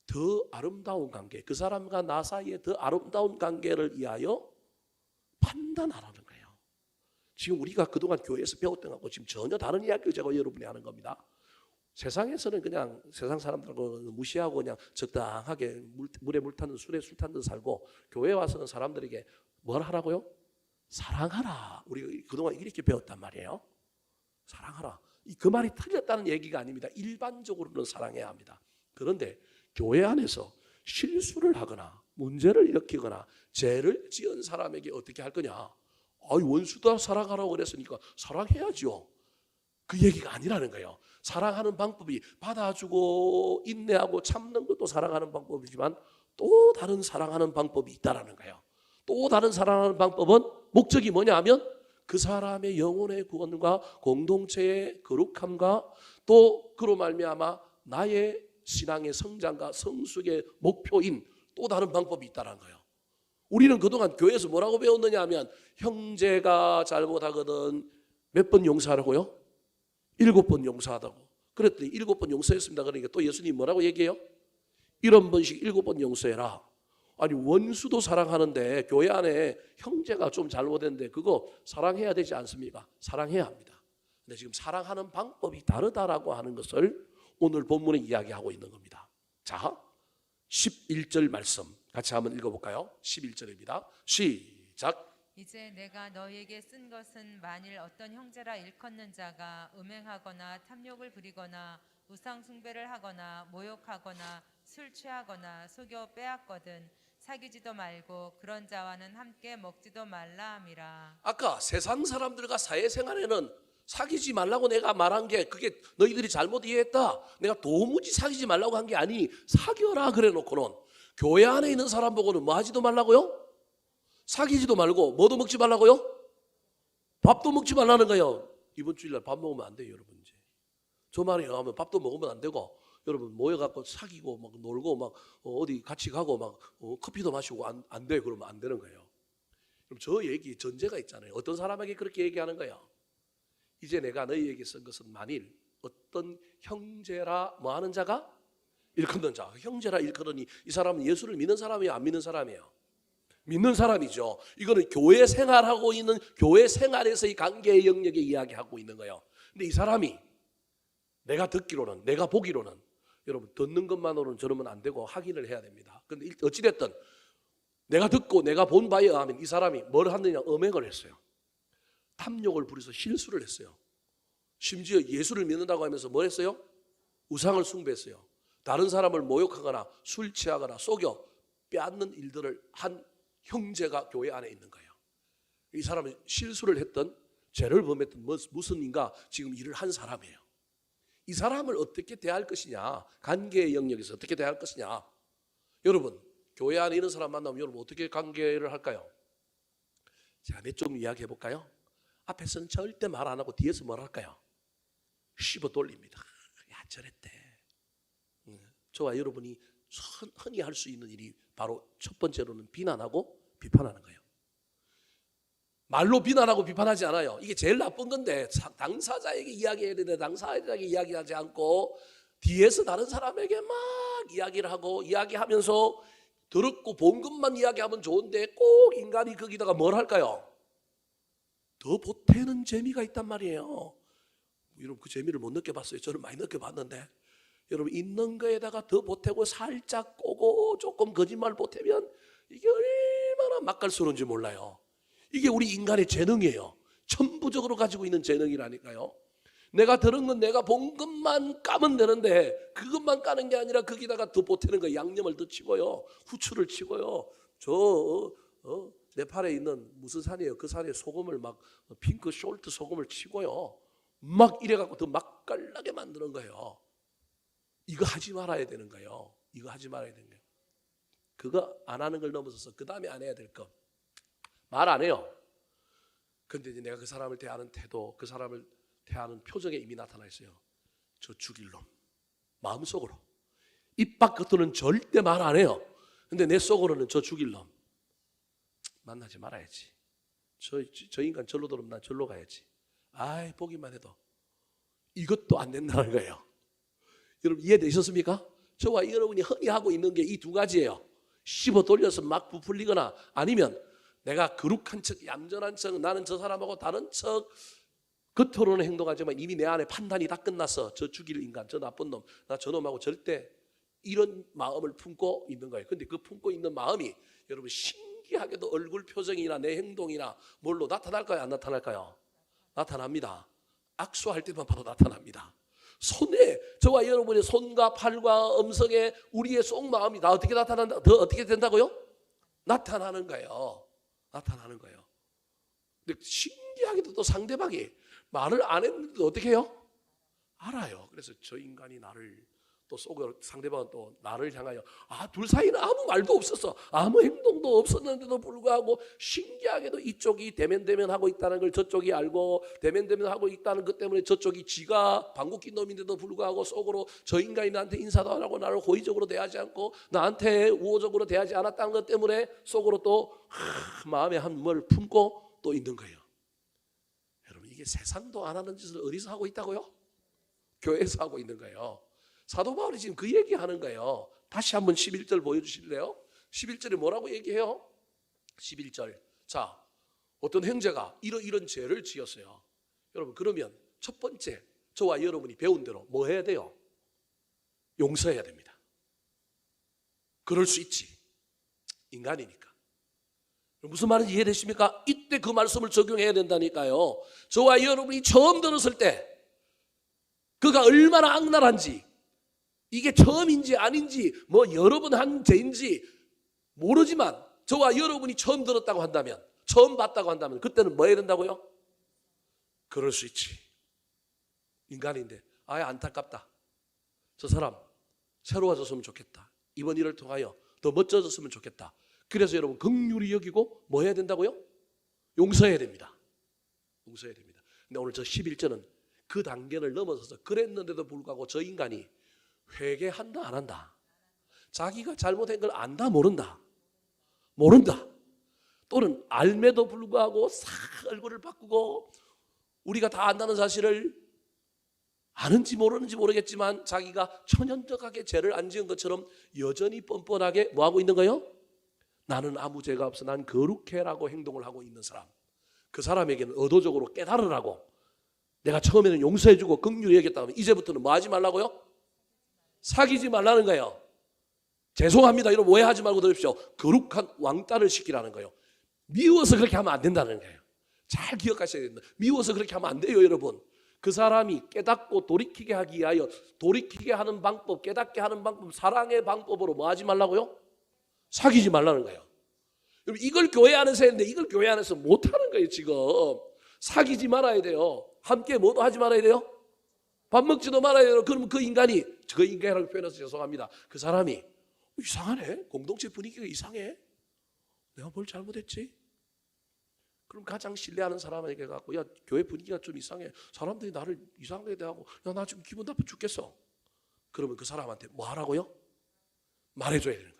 더 아름다운 관계, 그 사람과 나 사이에 더 아름다운 관계를 위하여 판단하라는 거예요. 지금 우리가 그동안 교회에서 배웠던 것하고 지금 전혀 다른 이야기를 제가 여러분이 하는 겁니다. 세상에서는 그냥 세상 사람들하고 무시하고 그냥 적당하게 물에 물 타는 술에 술 타는 듯 살고 교회에 와서는 사람들에게 뭘 하라고요? 사랑하라. 우리가 그동안 이렇게 배웠단 말이에요. 사랑하라. 그 말이 틀렸다는 얘기가 아닙니다. 일반적으로는 사랑해야 합니다. 그런데 교회 안에서 실수를 하거나 문제를 일으키거나 죄를 지은 사람에게 어떻게 할 거냐? 원수다 사랑하라고 그랬으니까 사랑해야죠. 그 얘기가 아니라는 거예요. 사랑하는 방법이 받아주고 인내하고 참는 것도 사랑하는 방법이지만 또 다른 사랑하는 방법이 있다라는 거예요. 또 다른 사랑하는 방법은 목적이 뭐냐 하면 그 사람의 영혼의 구원과 공동체의 거룩함과 또 그로 말미암아 나의 신앙의 성장과 성숙의 목표인 또 다른 방법이 있다는 거예요. 우리는 그동안 교회에서 뭐라고 배웠느냐 하면 형제가 잘못하거든 몇 번 용서하라고요? 7번 용서하다고. 그랬더니 7번 용서했습니다. 그러니까 또 예수님 뭐라고 얘기해요? 70번씩 7번 용서해라. 아니 원수도 사랑하는데 교회 안에 형제가 좀 잘못했는데 그거 사랑해야 되지 않습니까? 사랑해야 합니다. 근데 지금 사랑하는 방법이 다르다라고 하는 것을 오늘 본문에 이야기하고 있는 겁니다. 자, 11절 말씀 같이 한번 읽어볼까요? 11절입니다. 시작. 이제 내가 너희에게 쓴 것은 만일 어떤 형제라 일컫는 자가 음행하거나 탐욕을 부리거나 우상 숭배를 하거나 모욕하거나 술 취하거나 속여 빼앗거든 사귀지도 말고 그런 자와는 함께 먹지도 말라 함이라. 아까 세상 사람들과 사회생활에는 사귀지 말라고 내가 말한 게 그게 너희들이 잘못 이해했다. 내가 도무지 사귀지 말라고 한 게 아니 사귀어라 그래 놓고는 교회 안에 있는 사람 보고는 뭐 하지도 말라고요? 사귀지도 말고 뭐도 먹지 말라고요? 밥도 먹지 말라는 거예요. 이번 주일날 밥 먹으면 안 돼요 여러분. 이제 주말에 가면 밥도 먹으면 안 되고 여러분 모여갖고 사귀고 막 놀고 막 어디 같이 가고 막 커피도 마시고 안 돼. 그러면 안 되는 거예요. 그럼 저 얘기 전제가 있잖아요. 어떤 사람에게 그렇게 얘기하는 거예요? 이제 내가 너희에게 쓴 것은 만일 어떤 형제라 뭐 하는 자가 일컫는 자, 형제라 일컬으니 이 사람은 예수를 믿는 사람이에요, 안 믿는 사람이에요? 믿는 사람이죠. 이거는 교회 생활하고 있는 교회 생활에서의 관계의 영역에 이야기하고 있는 거예요. 근데 이 사람이 내가 듣기로는 내가 보기로는 여러분 듣는 것만으로는 저러면 안 되고 확인을 해야 됩니다. 그런데 어찌됐든 내가 듣고 내가 본 바에 의하면 이 사람이 뭘 하느냐 음행을 했어요. 탐욕을 부려서 실수를 했어요. 심지어 예수를 믿는다고 하면서 뭘 했어요? 우상을 숭배했어요. 다른 사람을 모욕하거나 술 취하거나 속여 빼앗는 일들을 한 형제가 교회 안에 있는 거예요. 이 사람은 실수를 했던 죄를 범했던 무슨 인가 지금 일을 한 사람이에요. 이 사람을 어떻게 대할 것이냐, 관계의 영역에서 어떻게 대할 것이냐. 여러분 교회 안에 있는 사람 만나면 여러분 어떻게 관계를 할까요? 자, 몇 좀 이야기해 볼까요? 앞에서는 절대 말 안 하고 뒤에서 뭘 할까요? 씹어 돌립니다. 야 저랬대. 저와 여러분이 흔히 할 수 있는 일이 바로 첫 번째로는 비난하고 비판하는 거예요. 말로 비난하고 비판하지 않아요. 이게 제일 나쁜 건데 당사자에게 이야기해야 되는데 당사자에게 이야기하지 않고 뒤에서 다른 사람에게 막 이야기를 하고 이야기하면서 들었고 본 것만 이야기하면 좋은데 꼭 인간이 거기다가 뭘 할까요? 더 보태는 재미가 있단 말이에요. 여러분 그 재미를 못 느껴봤어요? 저는 많이 느껴봤는데 여러분 있는 거에다가 더 보태고 살짝 꼬고 조금 거짓말 보태면 이게 얼마나 맛깔스러운지 몰라요. 이게 우리 인간의 재능이에요. 천부적으로 가지고 있는 재능이라니까요. 내가 들은 건 내가 본 것만 까면 되는데 그것만 까는 게 아니라 거기다가 더 보태는 거예요. 양념을 더 치고요. 후추를 치고요. 네팔에 있는 무슨 산이에요? 그 산에 소금을 막 핑크 숄트 소금을 치고요. 막 이래갖고 더 맛깔나게 만드는 거예요. 이거 하지 말아야 되는 거예요. 이거 하지 말아야 되는 거예요. 그거 안 하는 걸 넘어서서 그 다음에 안 해야 될 거. 말 안 해요. 근데 이제 내가 그 사람을 대하는 태도, 그 사람을 대하는 표정에 이미 나타나 있어요. 저 죽일 놈. 마음속으로. 입 밖으로는 절대 말 안 해요. 근데 내 속으로는 저 죽일 놈 만나지 말아야지. 저 인간 절로 들어오면 난 절로 가야지. 아이, 보기만 해도 이것도 안 된다는 거예요. 여러분 이해되셨습니까? 저와 여러분이 흔히 하고 있는 게 이 두 가지예요. 씹어 돌려서 막 부풀리거나, 아니면 내가 거룩한 척, 얌전한 척, 나는 저 사람하고 다른 척 겉으로는 행동하지만 이미 내 안에 판단이 다 끝났어. 저 죽일 인간, 저 나쁜 놈, 나 저놈하고 절대, 이런 마음을 품고 있는 거예요. 근데 그 품고 있는 마음이 여러분 신기하게도 얼굴 표정이나 내 행동이나 뭘로 나타날까요? 안 나타날까요? 나타납니다. 악수할 때만 봐도 나타납니다. 손에, 저와 여러분의 손과 팔과 음성에 우리의 속마음이 다 어떻게 나타난다? 더 어떻게 된다고요? 나타나는 거예요. 나타나는 거예요. 근데 신기하게도 또 상대방이 말을 안 했는데도 어떻게 해요? 알아요. 그래서 저 인간이 나를 또 속으로, 상대방은 또 나를 향하여, 둘 사이는 아무 말도 없었어, 아무 행동도 없었는데도 불구하고 신기하게도 이쪽이 대면대면하고 있다는 걸 저쪽이 알고, 대면대면하고 있다는 것 때문에 저쪽이 지가 방귀 낀 놈인데도 불구하고 속으로 저 인간이 나한테 인사도 안 하고 나를 호의적으로 대하지 않고 나한테 우호적으로 대하지 않았다는 것 때문에 속으로 또 마음에 한 뭘 품고 또 있는 거예요. 여러분, 이게 세상도 안 하는 짓을 어디서 하고 있다고요? 교회에서 하고 있는 거예요. 사도 바울이 지금 그 얘기하는 거예요. 다시 한번 11절 보여주실래요? 11절에 뭐라고 얘기해요? 11절. 자, 어떤 형제가 이런 죄를 지었어요. 여러분, 그러면 첫 번째, 저와 여러분이 배운 대로 뭐 해야 돼요? 용서해야 됩니다. 그럴 수 있지, 인간이니까. 무슨 말인지 이해되십니까? 이때 그 말씀을 적용해야 된다니까요. 저와 여러분이 처음 들었을 때 그가 얼마나 악랄한지, 이게 처음인지 아닌지, 뭐 여러 번 한 죄인지 모르지만 저와 여러분이 처음 들었다고 한다면, 처음 봤다고 한다면 그때는 뭐 해야 된다고요? 그럴 수 있지, 인간인데 아예 안타깝다, 저 사람 새로워졌으면 좋겠다, 이번 일을 통하여 더 멋져졌으면 좋겠다. 그래서 여러분 긍휼히 여기고 뭐 해야 된다고요? 용서해야 됩니다. 용서해야 됩니다. 근데 오늘 저 11절은 그 단계를 넘어서서 그랬는데도 불구하고 저 인간이 회개한다 안 한다? 자기가 잘못한 걸 안다 모른다? 모른다. 또는 알매도 불구하고 싹 얼굴을 바꾸고 우리가 다 안다는 사실을 아는지 모르는지 모르겠지만 자기가 천연덕하게 죄를 안 지은 것처럼 여전히 뻔뻔하게 뭐하고 있는 거예요? 나는 아무 죄가 없어, 난 거룩해라고 행동을 하고 있는 사람, 그 사람에게는 의도적으로 깨달으라고, 내가 처음에는 용서해주고 긍휼히 여겼다 하면 이제부터는 뭐 하지 말라고요? 사귀지 말라는 거예요. 죄송합니다 이런 오해하지 말고 들으십시오. 거룩한 왕따를 시키라는 거예요. 미워서 그렇게 하면 안 된다는 거예요. 잘 기억하셔야 됩니다. 미워서 그렇게 하면 안 돼요. 여러분, 그 사람이 깨닫고 돌이키게 하기 위하여 돌이키게 하는 방법, 깨닫게 하는 방법, 사랑의 방법으로 뭐 하지 말라고요? 사귀지 말라는 거예요. 여러분, 이걸 교회 안에서 했는데 이걸 교회 안에서 못하는 거예요. 지금 사귀지 말아야 돼요. 함께 뭐도 하지 말아야 돼요. 밥 먹지도 말아야 돼요. 그러면 그 인간이, 그 인간이라고 표현해서 죄송합니다, 그 사람이 이상하네, 공동체 분위기가 이상해, 내가 뭘 잘못했지? 그럼 가장 신뢰하는 사람에게 갖고, 야 교회 분위기가 좀 이상해, 사람들이 나를 이상하게 대하고, 야 나 지금 기분 나빠 죽겠어. 그러면 그 사람한테 뭐 하라고요? 말해줘야 되는 거예요.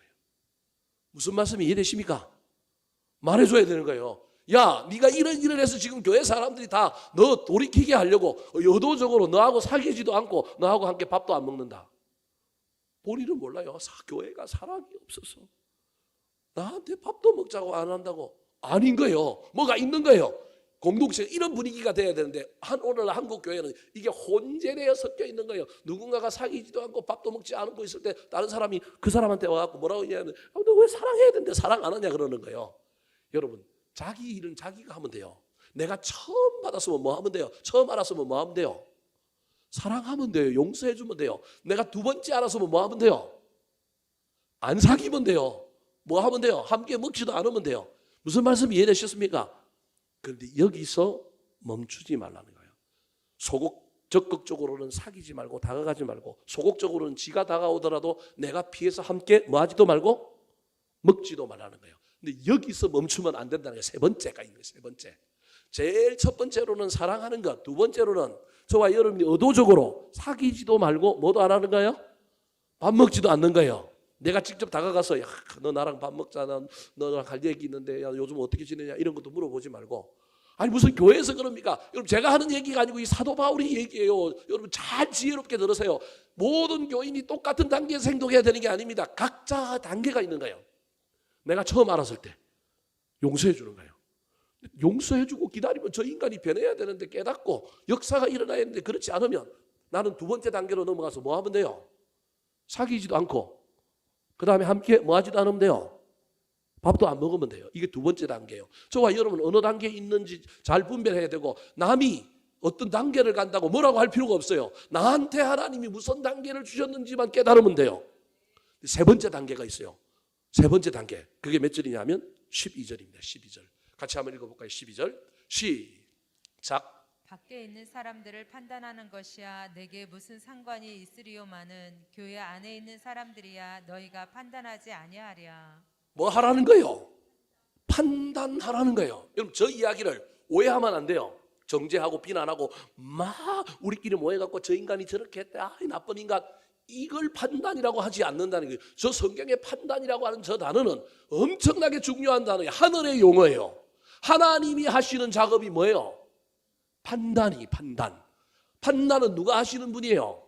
무슨 말씀이 이해되십니까? 말해줘야 되는 거예요. 야 네가 이런 일을 해서 지금 교회 사람들이 다 너 돌이키게 하려고 의도적으로 너하고 사귀지도 않고 너하고 함께 밥도 안 먹는다. 본인은 몰라요. 교회가 사랑이 없어서 나한테 밥도 먹자고 안 한다고. 아닌 거예요. 뭐가 있는 거예요. 공동체 이런 분위기가 돼야 되는데 오늘 한국 교회는 이게 혼재되어 섞여 있는 거예요. 누군가가 사귀지도 않고 밥도 먹지 않고 있을 때 다른 사람이 그 사람한테 와갖고 뭐라고 얘기하면, 너 왜 사랑해야 되는데 사랑 안 하냐 그러는 거예요. 여러분, 자기 일은 자기가 하면 돼요. 내가 처음 받았으면 뭐 하면 돼요? 처음 알았으면 뭐 하면 돼요? 사랑하면 돼요. 용서해주면 돼요. 내가 두 번째 알았으면 뭐 하면 돼요? 안 사귀면 돼요. 뭐 하면 돼요? 함께 먹지도 않으면 돼요. 무슨 말씀 이해되셨습니까? 그런데 여기서 멈추지 말라는 거예요. 적극적으로는 사귀지 말고 다가가지 말고, 소극적으로는 지가 다가오더라도 내가 피해서 함께 뭐 하지도 말고 먹지도 말라는 거예요. 근데 여기서 멈추면 안 된다는 게 세 번째가 있는 거예요. 세 번째. 제일 첫 번째로는 사랑하는 것, 두 번째로는 저와 여러분이 의도적으로 사귀지도 말고 뭐도 안 하는 거예요? 밥 먹지도 않는 거예요. 내가 직접 다가가서 야, 너 나랑 밥 먹잖아. 너랑 할 얘기 있는데 야, 요즘 어떻게 지내냐 이런 것도 물어보지 말고 아니 무슨 교회에서 그럽니까? 여러분 제가 하는 얘기가 아니고 이 사도 바울이 얘기해요. 여러분 잘 지혜롭게 들으세요. 모든 교인이 똑같은 단계에서 행동해야 되는 게 아닙니다. 각자 단계가 있는 거예요. 내가 처음 알았을 때 용서해 주는 거예요. 용서해 주고 기다리면 저 인간이 변해야 되는데 깨닫고 역사가 일어나야 되는데 그렇지 않으면 나는 두 번째 단계로 넘어가서 뭐 하면 돼요? 사귀지도 않고 그 다음에 함께 뭐 하지도 않으면 돼요? 밥도 안 먹으면 돼요. 이게 두 번째 단계예요. 저와 여러분 어느 단계에 있는지 잘 분별해야 되고 남이 어떤 단계를 간다고 뭐라고 할 필요가 없어요. 나한테 하나님이 무슨 단계를 주셨는지만 깨달으면 돼요. 세 번째 단계가 있어요. 세 번째 단계. 그게 몇 절이냐면 12절입니다. 12절. 같이 한번 읽어볼까요? 12절. 시작. 밖에 있는 사람들을 판단하는 것이야 내게 무슨 상관이 있으리요마는 교회 안에 있는 사람들이야 너희가 판단하지 아니하랴. 뭐 하라는 거예요? 판단하라는 거예요. 여러분 저 이야기를 오해하면 안 돼요. 정죄하고 비난하고 막 우리끼리 모여갖고 저 인간이 저렇게 했다. 아, 나쁜 인간. 이걸 판단이라고 하지 않는다는 거예요. 저 성경의 판단이라고 하는 저 단어는 엄청나게 중요한 단어예요. 하늘의 용어예요. 하나님이 하시는 작업이 뭐예요? 판단. 판단은 누가 하시는 분이에요?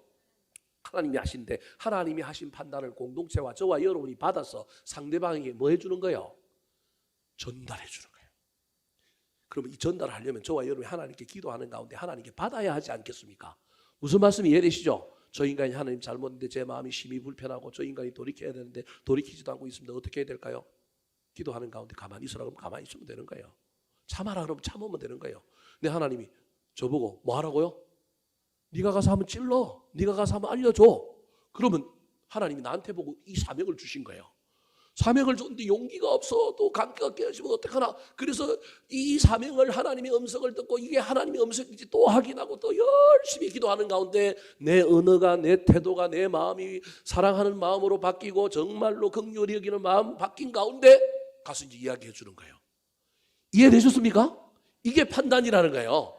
하나님이 하신데 하나님이 하신 판단을 공동체와 저와 여러분이 받아서 상대방에게 뭐 해주는 거예요? 전달해 주는 거예요. 그러면 이 전달을 하려면 저와 여러분이 하나님께 기도하는 가운데 하나님께 받아야 하지 않겠습니까? 무슨 말씀이 이해되시죠? 저 인간이 하나님 잘못했는데 제 마음이 심히 불편하고 저 인간이 돌이켜야 되는데 돌이키지도 않고 있습니다. 어떻게 해야 될까요? 기도하는 가운데 가만히 있으라 그러면 가만히 있으면 되는 거예요. 참아라 그러면 참으면 되는 거예요. 근데 하나님이 저보고 뭐 하라고요? 네가 가서 한번 찔러. 네가 가서 한번 알려줘. 그러면 하나님이 나한테 보고 이 사명을 주신 거예요. 사명을 줬는데 용기가 없어. 또 감기가 깨어지면 어떡하나. 그래서 이 사명을 하나님의 음성을 듣고 이게 하나님의 음성인지 또 확인하고 또 열심히 기도하는 가운데 내 언어가 내 태도가 내 마음이 사랑하는 마음으로 바뀌고 정말로 긍휼히 여기는 마음 바뀐 가운데 가서 이제 이야기해 주는 거예요. 이해되셨습니까? 이게 판단이라는 거예요.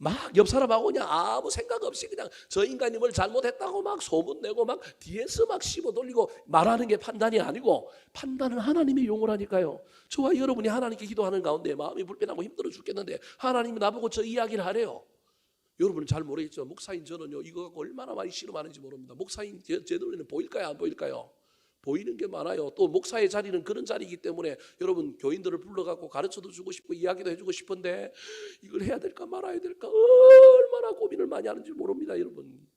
막 옆 사람하고 그냥 아무 생각 없이 그냥 저 인간이 뭘 잘못했다고 막 소문내고 막 뒤에서 막 씹어 돌리고 말하는 게 판단이 아니고 판단은 하나님의 용어라니까요. 저와 여러분이 하나님께 기도하는 가운데 마음이 불편하고 힘들어 죽겠는데 하나님이 나보고 저 이야기를 하래요. 여러분은 잘 모르겠죠. 목사인 저는요 이거 갖고 얼마나 많이 씨름하는지 모릅니다. 목사인 제 눈에는 보일까요 안 보일까요? 보이는 게 많아요. 또 목사의 자리는 그런 자리이기 때문에 여러분 교인들을 불러갖고 가르쳐도 주고 싶고 이야기도 해주고 싶은데 이걸 해야 될까 말아야 될까 얼마나 고민을 많이 하는지 모릅니다. 여러분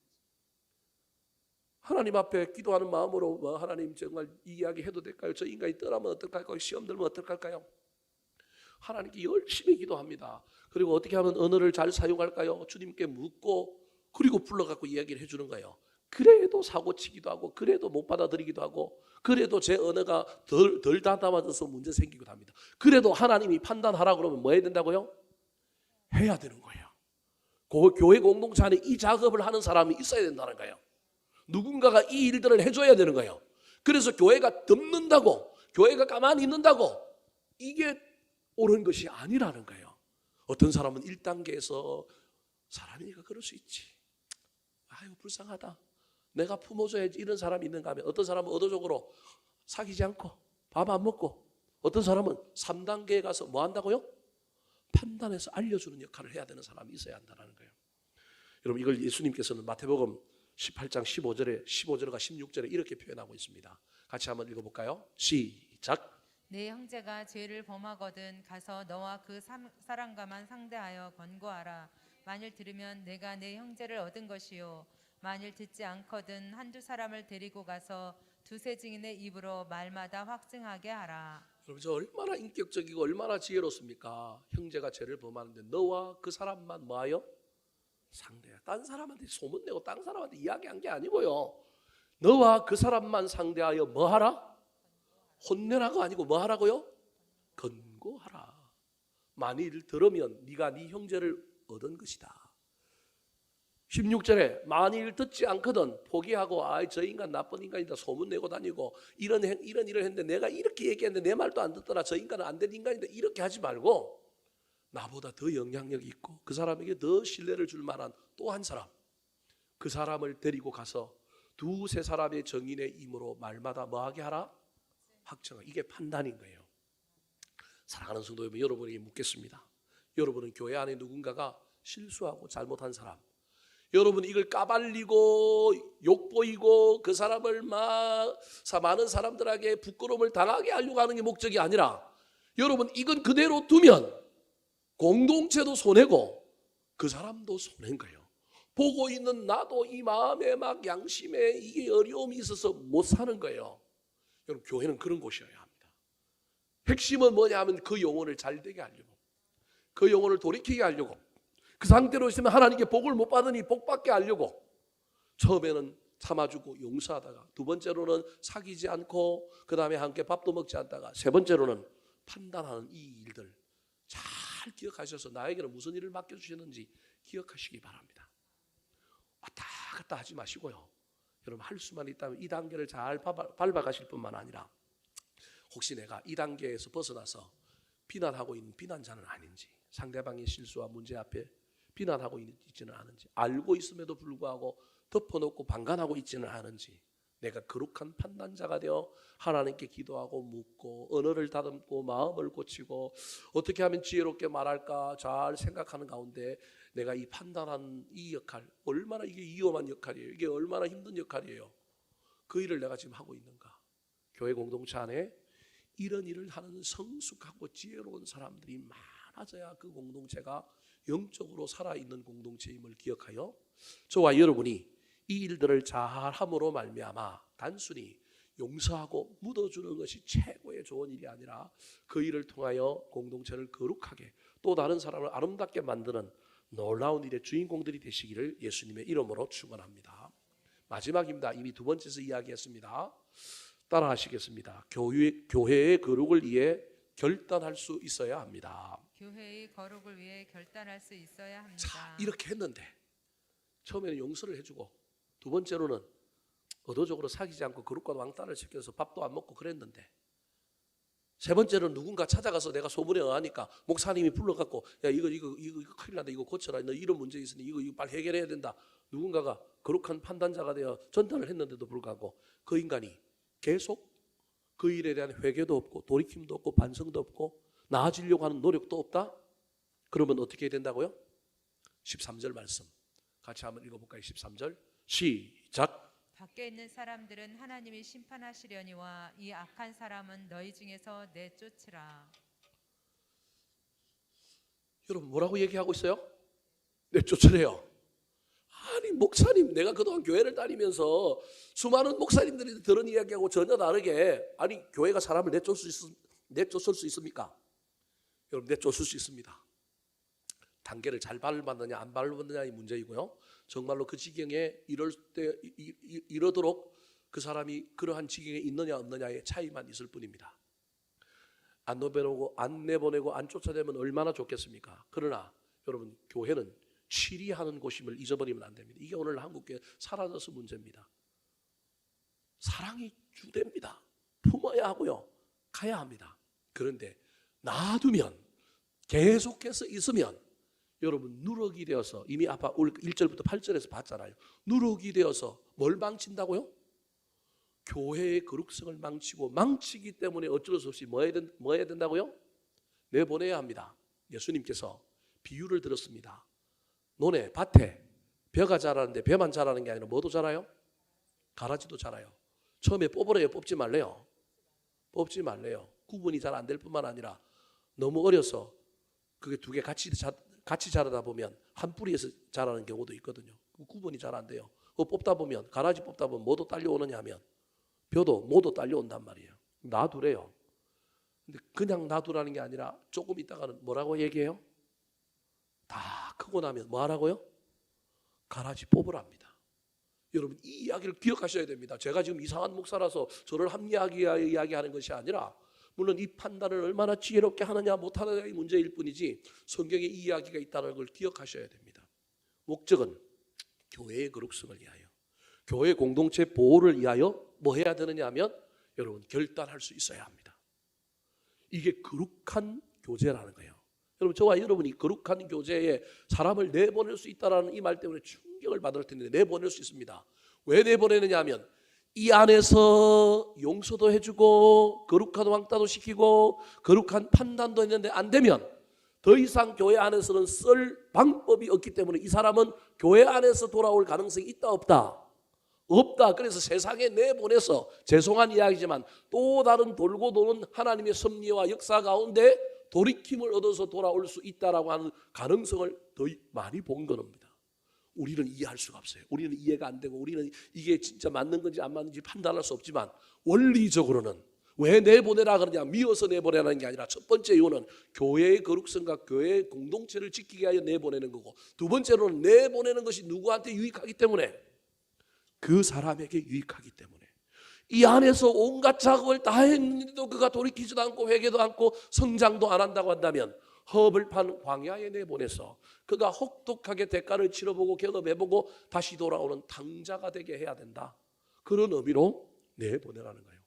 하나님 앞에 기도하는 마음으로 뭐 하나님 정말 이 이야기 해도 될까요? 저 인간이 떠나면 어떡할까요? 시험 들면 어떡할까요? 하나님께 열심히 기도합니다. 그리고 어떻게 하면 언어를 잘 사용할까요? 주님께 묻고 그리고 불러갖고 이야기를 해주는 거예요. 그래도 사고치기도 하고 그래도 못 받아들이기도 하고 그래도 제 언어가 덜 다담아져서 문제 생기기도 합니다. 그래도 하나님이 판단하라 그러면 뭐 해야 된다고요? 해야 되는 거예요. 교회 공동체 안에 이 작업을 하는 사람이 있어야 된다는 거예요. 누군가가 이 일들을 해줘야 되는 거예요. 그래서 교회가 덮는다고 교회가 가만히 있는다고 이게 옳은 것이 아니라는 거예요. 어떤 사람은 1단계에서 사람이니까 그럴 수 있지. 아유 불쌍하다. 내가 품어줘야지 이런 사람이 있는가 하면 어떤 사람은 의도적으로 사귀지 않고 밥 안 먹고 어떤 사람은 3단계에 가서 뭐 한다고요? 판단해서 알려주는 역할을 해야 되는 사람이 있어야 한다는 거예요. 여러분 이걸 예수님께서는 마태복음 18장 15절과 16절에 이렇게 표현하고 있습니다. 같이 한번 읽어볼까요? 시작. 내 형제가 죄를 범하거든 가서 너와 그 사람과만 상대하여 권고하라. 만일 들으면 내가 내 형제를 얻은 것이요 만일 듣지 않거든 한두 사람을 데리고 가서 두세 증인의 입으로 말마다 확증하게 하라. 여러분 저 얼마나 인격적이고 얼마나 지혜롭습니까? 형제가 죄를 범하는데 너와 그 사람만 뭐하여? 상대야. 딴 사람한테 소문내고 딴 사람한테 이야기한 게 아니고요. 너와 그 사람만 상대하여 뭐하라? 혼내라가 아니고 뭐하라고요? 권고하라. 만일 들으면 네가 네 형제를 얻은 것이다. 16절에 만일 듣지 않거든 포기하고 저 인간 나쁜 인간이다 소문내고 다니고 이런 일을 했는데 내가 이렇게 얘기했는데 내 말도 안 듣더라 저 인간은 안 된 인간인데 이렇게 하지 말고 나보다 더 영향력이 있고 그 사람에게 더 신뢰를 줄 만한 또 한 사람 그 사람을 데리고 가서 두세 사람의 정인의 임으로 말마다 뭐하게 하라? 확정하라. 이게 판단인 거예요. 사랑하는 성도 여러분, 여러분에게 묻겠습니다. 여러분은 교회 안에 누군가가 실수하고 잘못한 사람, 여러분 이걸 까발리고 욕보이고 그 사람을 많은 사람들에게 부끄러움을 당하게 하려고 하는 게 목적이 아니라, 여러분 이건 그대로 두면 공동체도 손해고 그 사람도 손해인 거예요. 보고 있는 나도 이 마음에 막 양심에 이게 어려움이 있어서 못 사는 거예요. 여러분 교회는 그런 곳이어야 합니다. 핵심은 뭐냐 하면 그 영혼을 잘되게 하려고, 그 영혼을 돌이키게 하려고, 그 상태로 있으면 하나님께 복을 못 받으니 복 받게 하려고, 처음에는 참아주고 용서하다가, 두 번째로는 사귀지 않고, 그 다음에 함께 밥도 먹지 않다가, 세 번째로는 판단하는 이 일들 잘 기억하셔서 나에게는 무슨 일을 맡겨주셨는지 기억하시기 바랍니다. 왔다 갔다 하지 마시고요. 여러분 할 수만 있다면 이 단계를 잘 밟아가실 뿐만 아니라, 혹시 내가 이 단계에서 벗어나서 비난하고 있는 비난자는 아닌지, 상대방의 실수와 문제 앞에 비난하고 있지는 않은지, 알고 있음에도 불구하고 덮어놓고 방관하고 있지는 않은지, 내가 거룩한 판단자가 되어 하나님께 기도하고 묻고 언어를 다듬고 마음을 고치고 어떻게 하면 지혜롭게 말할까 잘 생각하는 가운데, 내가 이 판단하는 이 역할, 얼마나 이게 위험한 역할이에요. 이게 얼마나 힘든 역할이에요. 그 일을 내가 지금 하고 있는가. 교회 공동체 안에 이런 일을 하는 성숙하고 지혜로운 사람들이 많아져야 그 공동체가 영적으로 살아있는 공동체임을 기억하여, 저와 여러분이 이 일들을 잘함으로 말미암아 단순히 용서하고 묻어주는 것이 최고의 좋은 일이 아니라, 그 일을 통하여 공동체를 거룩하게, 또 다른 사람을 아름답게 만드는 놀라운 일의 주인공들이 되시기를 예수님의 이름으로 축원합니다. 마지막입니다. 이미 두 번째에서 이야기했습니다. 따라 하시겠습니다. 교회의 거룩을 위해 결단할 수 있어야 합니다. 교회의 거룩을 위해 결단할 수 있어야 합니다. 자, 이렇게 했는데 처음에는 용서를 해주고, 두 번째로는 의도적으로 사귀지 않고 거룩과 왕따를 시켜서 밥도 안 먹고 그랬는데, 세 번째로는 누군가 찾아가서 내가 소문에 응하니까 목사님이 불러갖고, 야 이거 큰일 난다, 이거 고쳐라, 너 이런 문제 있으니 이거 빨리 해결해야 된다. 누군가가 거룩한 판단자가 되어 전달을 했는데도 불구하고 그 인간이 계속 그 일에 대한 회개도 없고 돌이킴도 없고 반성도 없고 나아지려고 하는 노력도 없다? 그러면 어떻게 해야 된다고요? 13절 말씀 같이 한번 읽어볼까요? 13절 시작. 밖에 있는 사람들은 하나님이 심판하시려니와 이 악한 사람은 너희 중에서 내쫓으라. 여러분 뭐라고 얘기하고 있어요? 내쫓으래요. 아니 목사님, 내가 그동안 교회를 다니면서 수많은 목사님들이 들은 이야기하고 전혀 다르게, 아니 교회가 사람을 내쫓을 수 있습니까? 여러분 내쫓을 수 있습니다. 단계를 잘 밟았느냐 안 밟았느냐의 문제이고요. 정말로 그 지경에 이르도록 그 사람이 그러한 지경에 있느냐 없느냐의 차이만 있을 뿐입니다. 안 내보내고 안 쫓아내면 얼마나 좋겠습니까? 그러나 여러분 교회는 치리하는 곳임을 잊어버리면 안 됩니다. 이게 오늘 한국교회 사라져서 문제입니다. 사랑이 주됩니다. 품어야 하고요, 가야 합니다. 그런데 놔두면, 계속해서 있으면 여러분 누룩이 되어서, 이미 아까 1절부터 8절에서 봤잖아요. 누룩이 되어서 뭘 망친다고요? 교회의 거룩성을 망치고, 망치기 때문에 어쩔 수 없이 뭐 해야 된다고요? 내보내야 합니다. 예수님께서 비유를 들었습니다. 논에, 밭에 벼가 자라는데 벼만 자라는 게 아니라 뭐도 자라요? 가라지도 자라요. 처음에 뽑으래요? 뽑지 말래요? 뽑지 말래요. 구분이 잘 안 될 뿐만 아니라 너무 어려서 그게 두 개 같이 자라다 보면 한 뿌리에서 자라는 경우도 있거든요. 구분이 잘 안 돼요. 뽑다 보면, 가라지 뽑다 보면 뭐도 딸려오느냐 하면 벼도 뭐도 딸려온단 말이에요. 놔두래요. 근데 그냥 놔두라는 게 아니라 조금 있다가는 뭐라고 얘기해요? 다 크고 나면 뭐 하라고요? 가라지 뽑으랍니다. 여러분 이 이야기를 기억하셔야 됩니다. 제가 지금 이상한 목사라서 저를 합리하게 이야기하는 것이 아니라, 물론 이 판단을 얼마나 지혜롭게 하느냐 못하느냐의 문제일 뿐이지 성경에 이 이야기가 있다는 걸 기억하셔야 됩니다. 목적은 교회의 거룩성을 위하여, 교회 공동체 보호를 위하여 뭐 해야 되느냐 하면 여러분 결단할 수 있어야 합니다. 이게 거룩한 교제라는 거예요. 여러분 저와 여러분이 거룩한 교제에 사람을 내보낼 수 있다는 이 말 때문에 충격을 받을 텐데, 내보낼 수 있습니다. 왜 내보내느냐 하면 이 안에서 용서도 해주고 거룩한 왕따도 시키고 거룩한 판단도 했는데 안 되면 더 이상 교회 안에서는 쓸 방법이 없기 때문에 이 사람은 교회 안에서 돌아올 가능성이 있다 없다? 없다. 그래서 세상에 내보내서 죄송한 이야기지만 또 다른 돌고 도는 하나님의 섭리와 역사 가운데 돌이킴을 얻어서 돌아올 수 있다라고 하는 가능성을 더 많이 본 겁니다. 우리는 이해할 수가 없어요. 우리는 이해가 안 되고 우리는 이게 진짜 맞는 건지 안 맞는지 판단할 수 없지만 원리적으로는 왜 내보내라 그러냐, 미워서 내보내라는 게 아니라 첫 번째 이유는 교회의 거룩성과 교회의 공동체를 지키기 위하여 내보내는 거고, 두 번째로는 내보내는 것이 누구한테 유익하기 때문에, 그 사람에게 유익하기 때문에. 이 안에서 온갖 작업을 다 했는데도 그가 돌이키지도 않고 회개도 않고 성장도 안 한다고 한다면 험을 판 광야에 내보내서 그가 혹독하게 대가를 치러보고 경험해보고 다시 돌아오는 당자가 되게 해야 된다. 그런 의미로 내보내라는 거예요.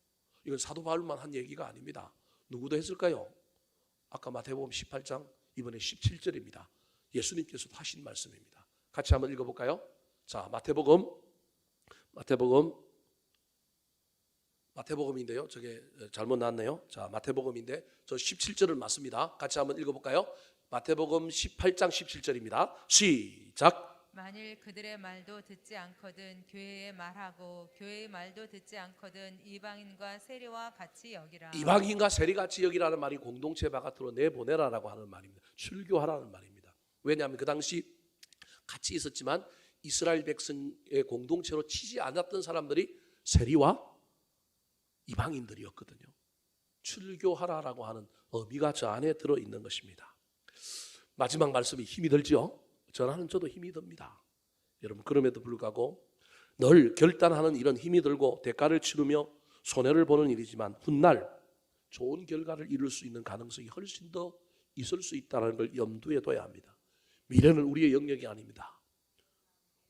이건 사도 바울만 한 얘기가 아닙니다. 누구도 했을까요? 아까 마태복음 18장 이번에 17절입니다. 예수님께서도 하신 말씀입니다. 같이 한번 읽어볼까요? 자, 마태복음인데요. 저게 잘못 나왔네요. 자, 마태복음인데 저 17절을 맞습니다. 같이 한번 읽어볼까요? 마태복음 18장 17절입니다. 시작. 만일 그들의 말도 듣지 않거든 교회의 말하고 교회의 말도 듣지 않거든 이방인과 세리와 같이 여기라. 이방인과 세리같이 여기라는 말이 공동체 바깥으로 내보내라라고 하는 말입니다. 출교하라는 말입니다. 왜냐하면 그 당시 같이 있었지만 이스라엘 백성의 공동체로 치지 않았던 사람들이 세리와 이방인들이었거든요. 출교하라라고 하는 의미가 저 안에 들어있는 것입니다. 마지막 말씀이 힘이 들죠? 전하는 저도 힘이 듭니다. 여러분, 그럼에도 불구하고 늘 결단하는 이런 힘이 들고 대가를 치르며 손해를 보는 일이지만 훗날 좋은 결과를 이룰 수 있는 가능성이 훨씬 더 있을 수 있다는 걸 염두에 둬야 합니다. 미래는 우리의 영역이 아닙니다.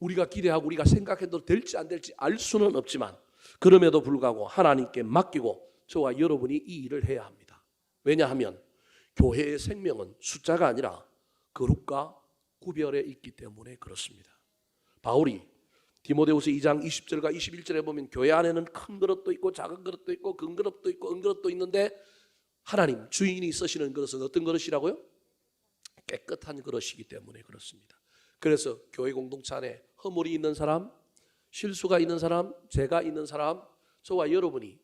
우리가 기대하고 우리가 생각해도 될지 안 될지 알 수는 없지만 그럼에도 불구하고 하나님께 맡기고 저와 여러분이 이 일을 해야 합니다. 왜냐하면 교회의 생명은 숫자가 아니라 거룩과 구별에 있기 때문에 그렇습니다. 바울이 디모데후서 2장 20절과 21절에 보면 교회 안에는 큰 그릇도 있고 작은 그릇도 있고 큰 그릇도 있고 은 그릇도 있는데 하나님 주인이 쓰시는 그릇은 어떤 그릇이라고요? 깨끗한 그릇이기 때문에 그렇습니다. 그래서 교회 공동체 안에 허물이 있는 사람, 실수가 있는 사람, 죄가 있는 사람, 저와 여러분이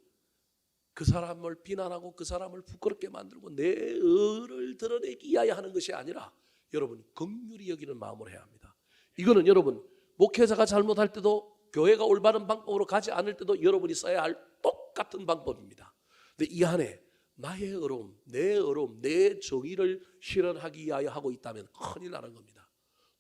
그 사람을 비난하고 그 사람을 부끄럽게 만들고 내 의를 드러내기 위하여 하는 것이 아니라 여러분 긍휼히 여기는 마음으로 해야 합니다. 이거는 여러분 목회자가 잘못할 때도 교회가 올바른 방법으로 가지 않을 때도 여러분이 써야 할 똑같은 방법입니다. 근데 이 안에 나의 어려움, 내 정의를 실현하기 위하여 하고 있다면 큰일 나는 겁니다.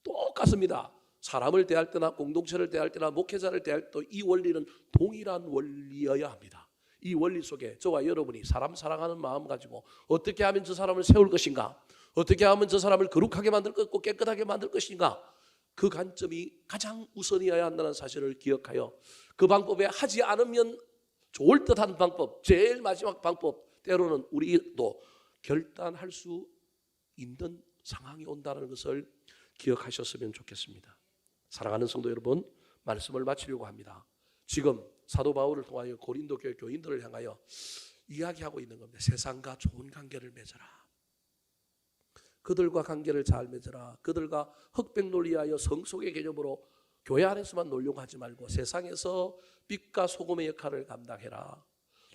똑같습니다. 사람을 대할 때나 공동체를 대할 때나 목회자를 대할 때도 이 원리는 동일한 원리여야 합니다. 이 원리 속에 저와 여러분이 사람 사랑하는 마음 가지고 어떻게 하면 저 사람을 세울 것인가, 어떻게 하면 저 사람을 거룩하게 만들 것이고 깨끗하게 만들 것인가, 그 관점이 가장 우선이어야 한다는 사실을 기억하여 그 방법에 하지 않으면 좋을 듯한 방법, 제일 마지막 방법, 때로는 우리도 결단할 수 있는 상황이 온다는 것을 기억하셨으면 좋겠습니다. 사랑하는 성도 여러분, 말씀을 마치려고 합니다. 지금 사도 바울을 통하여 고린도 교회 교인들을 향하여 이야기하고 있는 겁니다. 세상과 좋은 관계를 맺어라. 그들과 관계를 잘 맺어라. 그들과 흑백 논리하여 성속의 개념으로 교회 안에서만 놀려고 하지 말고 세상에서 빛과 소금의 역할을 감당해라.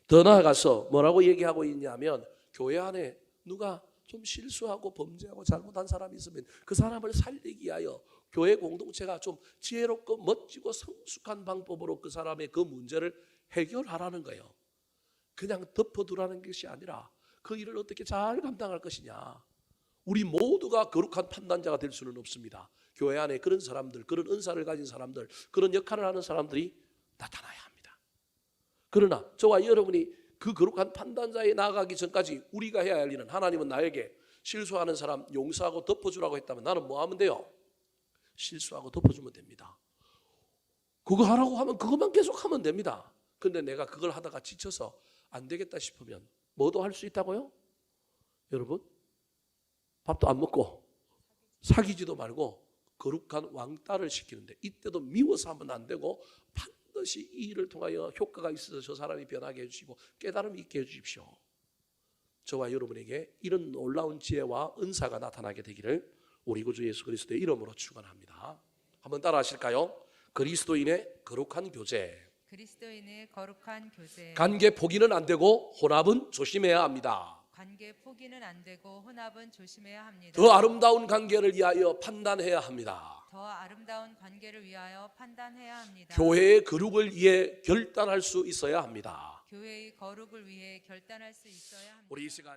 더 나아가서 뭐라고 얘기하고 있냐면 교회 안에 누가 좀 실수하고 범죄하고 잘못한 사람이 있으면 그 사람을 살리기 위하여 교회 공동체가 좀 지혜롭고 멋지고 성숙한 방법으로 그 사람의 그 문제를 해결하라는 거예요. 그냥 덮어두라는 것이 아니라 그 일을 어떻게 잘 감당할 것이냐. 우리 모두가 거룩한 판단자가 될 수는 없습니다. 교회 안에 그런 사람들, 그런 은사를 가진 사람들, 그런 역할을 하는 사람들이 나타나야 합니다. 그러나 저와 여러분이 그 거룩한 판단자에 나아가기 전까지 우리가 해야 할 일은, 하나님은 나에게 실수하는 사람 용서하고 덮어주라고 했다면 나는 뭐 하면 돼요? 실수하고 덮어주면 됩니다. 그거 하라고 하면 그것만 계속 하면 됩니다. 근데 내가 그걸 하다가 지쳐서 안 되겠다 싶으면 뭐도 할 수 있다고요? 여러분, 밥도 안 먹고 사귀지도 말고 거룩한 왕따를 시키는데, 이때도 미워서 하면 안 되고 반드시 이 일을 통하여 효과가 있어서 저 사람이 변하게 해주시고 깨달음이 있게 해주십시오. 저와 여러분에게 이런 놀라운 지혜와 은사가 나타나게 되기를 우리 구주 예수 그리스도의 이름으로 축원합니다. 한번 따라 하실까요? 그리스도인의 거룩한 교제. 그리스도인의 거룩한 교제. 관계 포기는 안 되고 혼합은 조심해야 합니다. 관계 포기는 안 되고 혼합은 조심해야 합니다. 더 아름다운 관계를 위하여 판단해야 합니다. 더 아름다운 관계를 위하여 판단해야 합니다. 교회의 거룩을 위해 결단할 수 있어야 합니다. 교회의 거룩을 위해 결단할 수 있어야 합니다. 우리 이 시간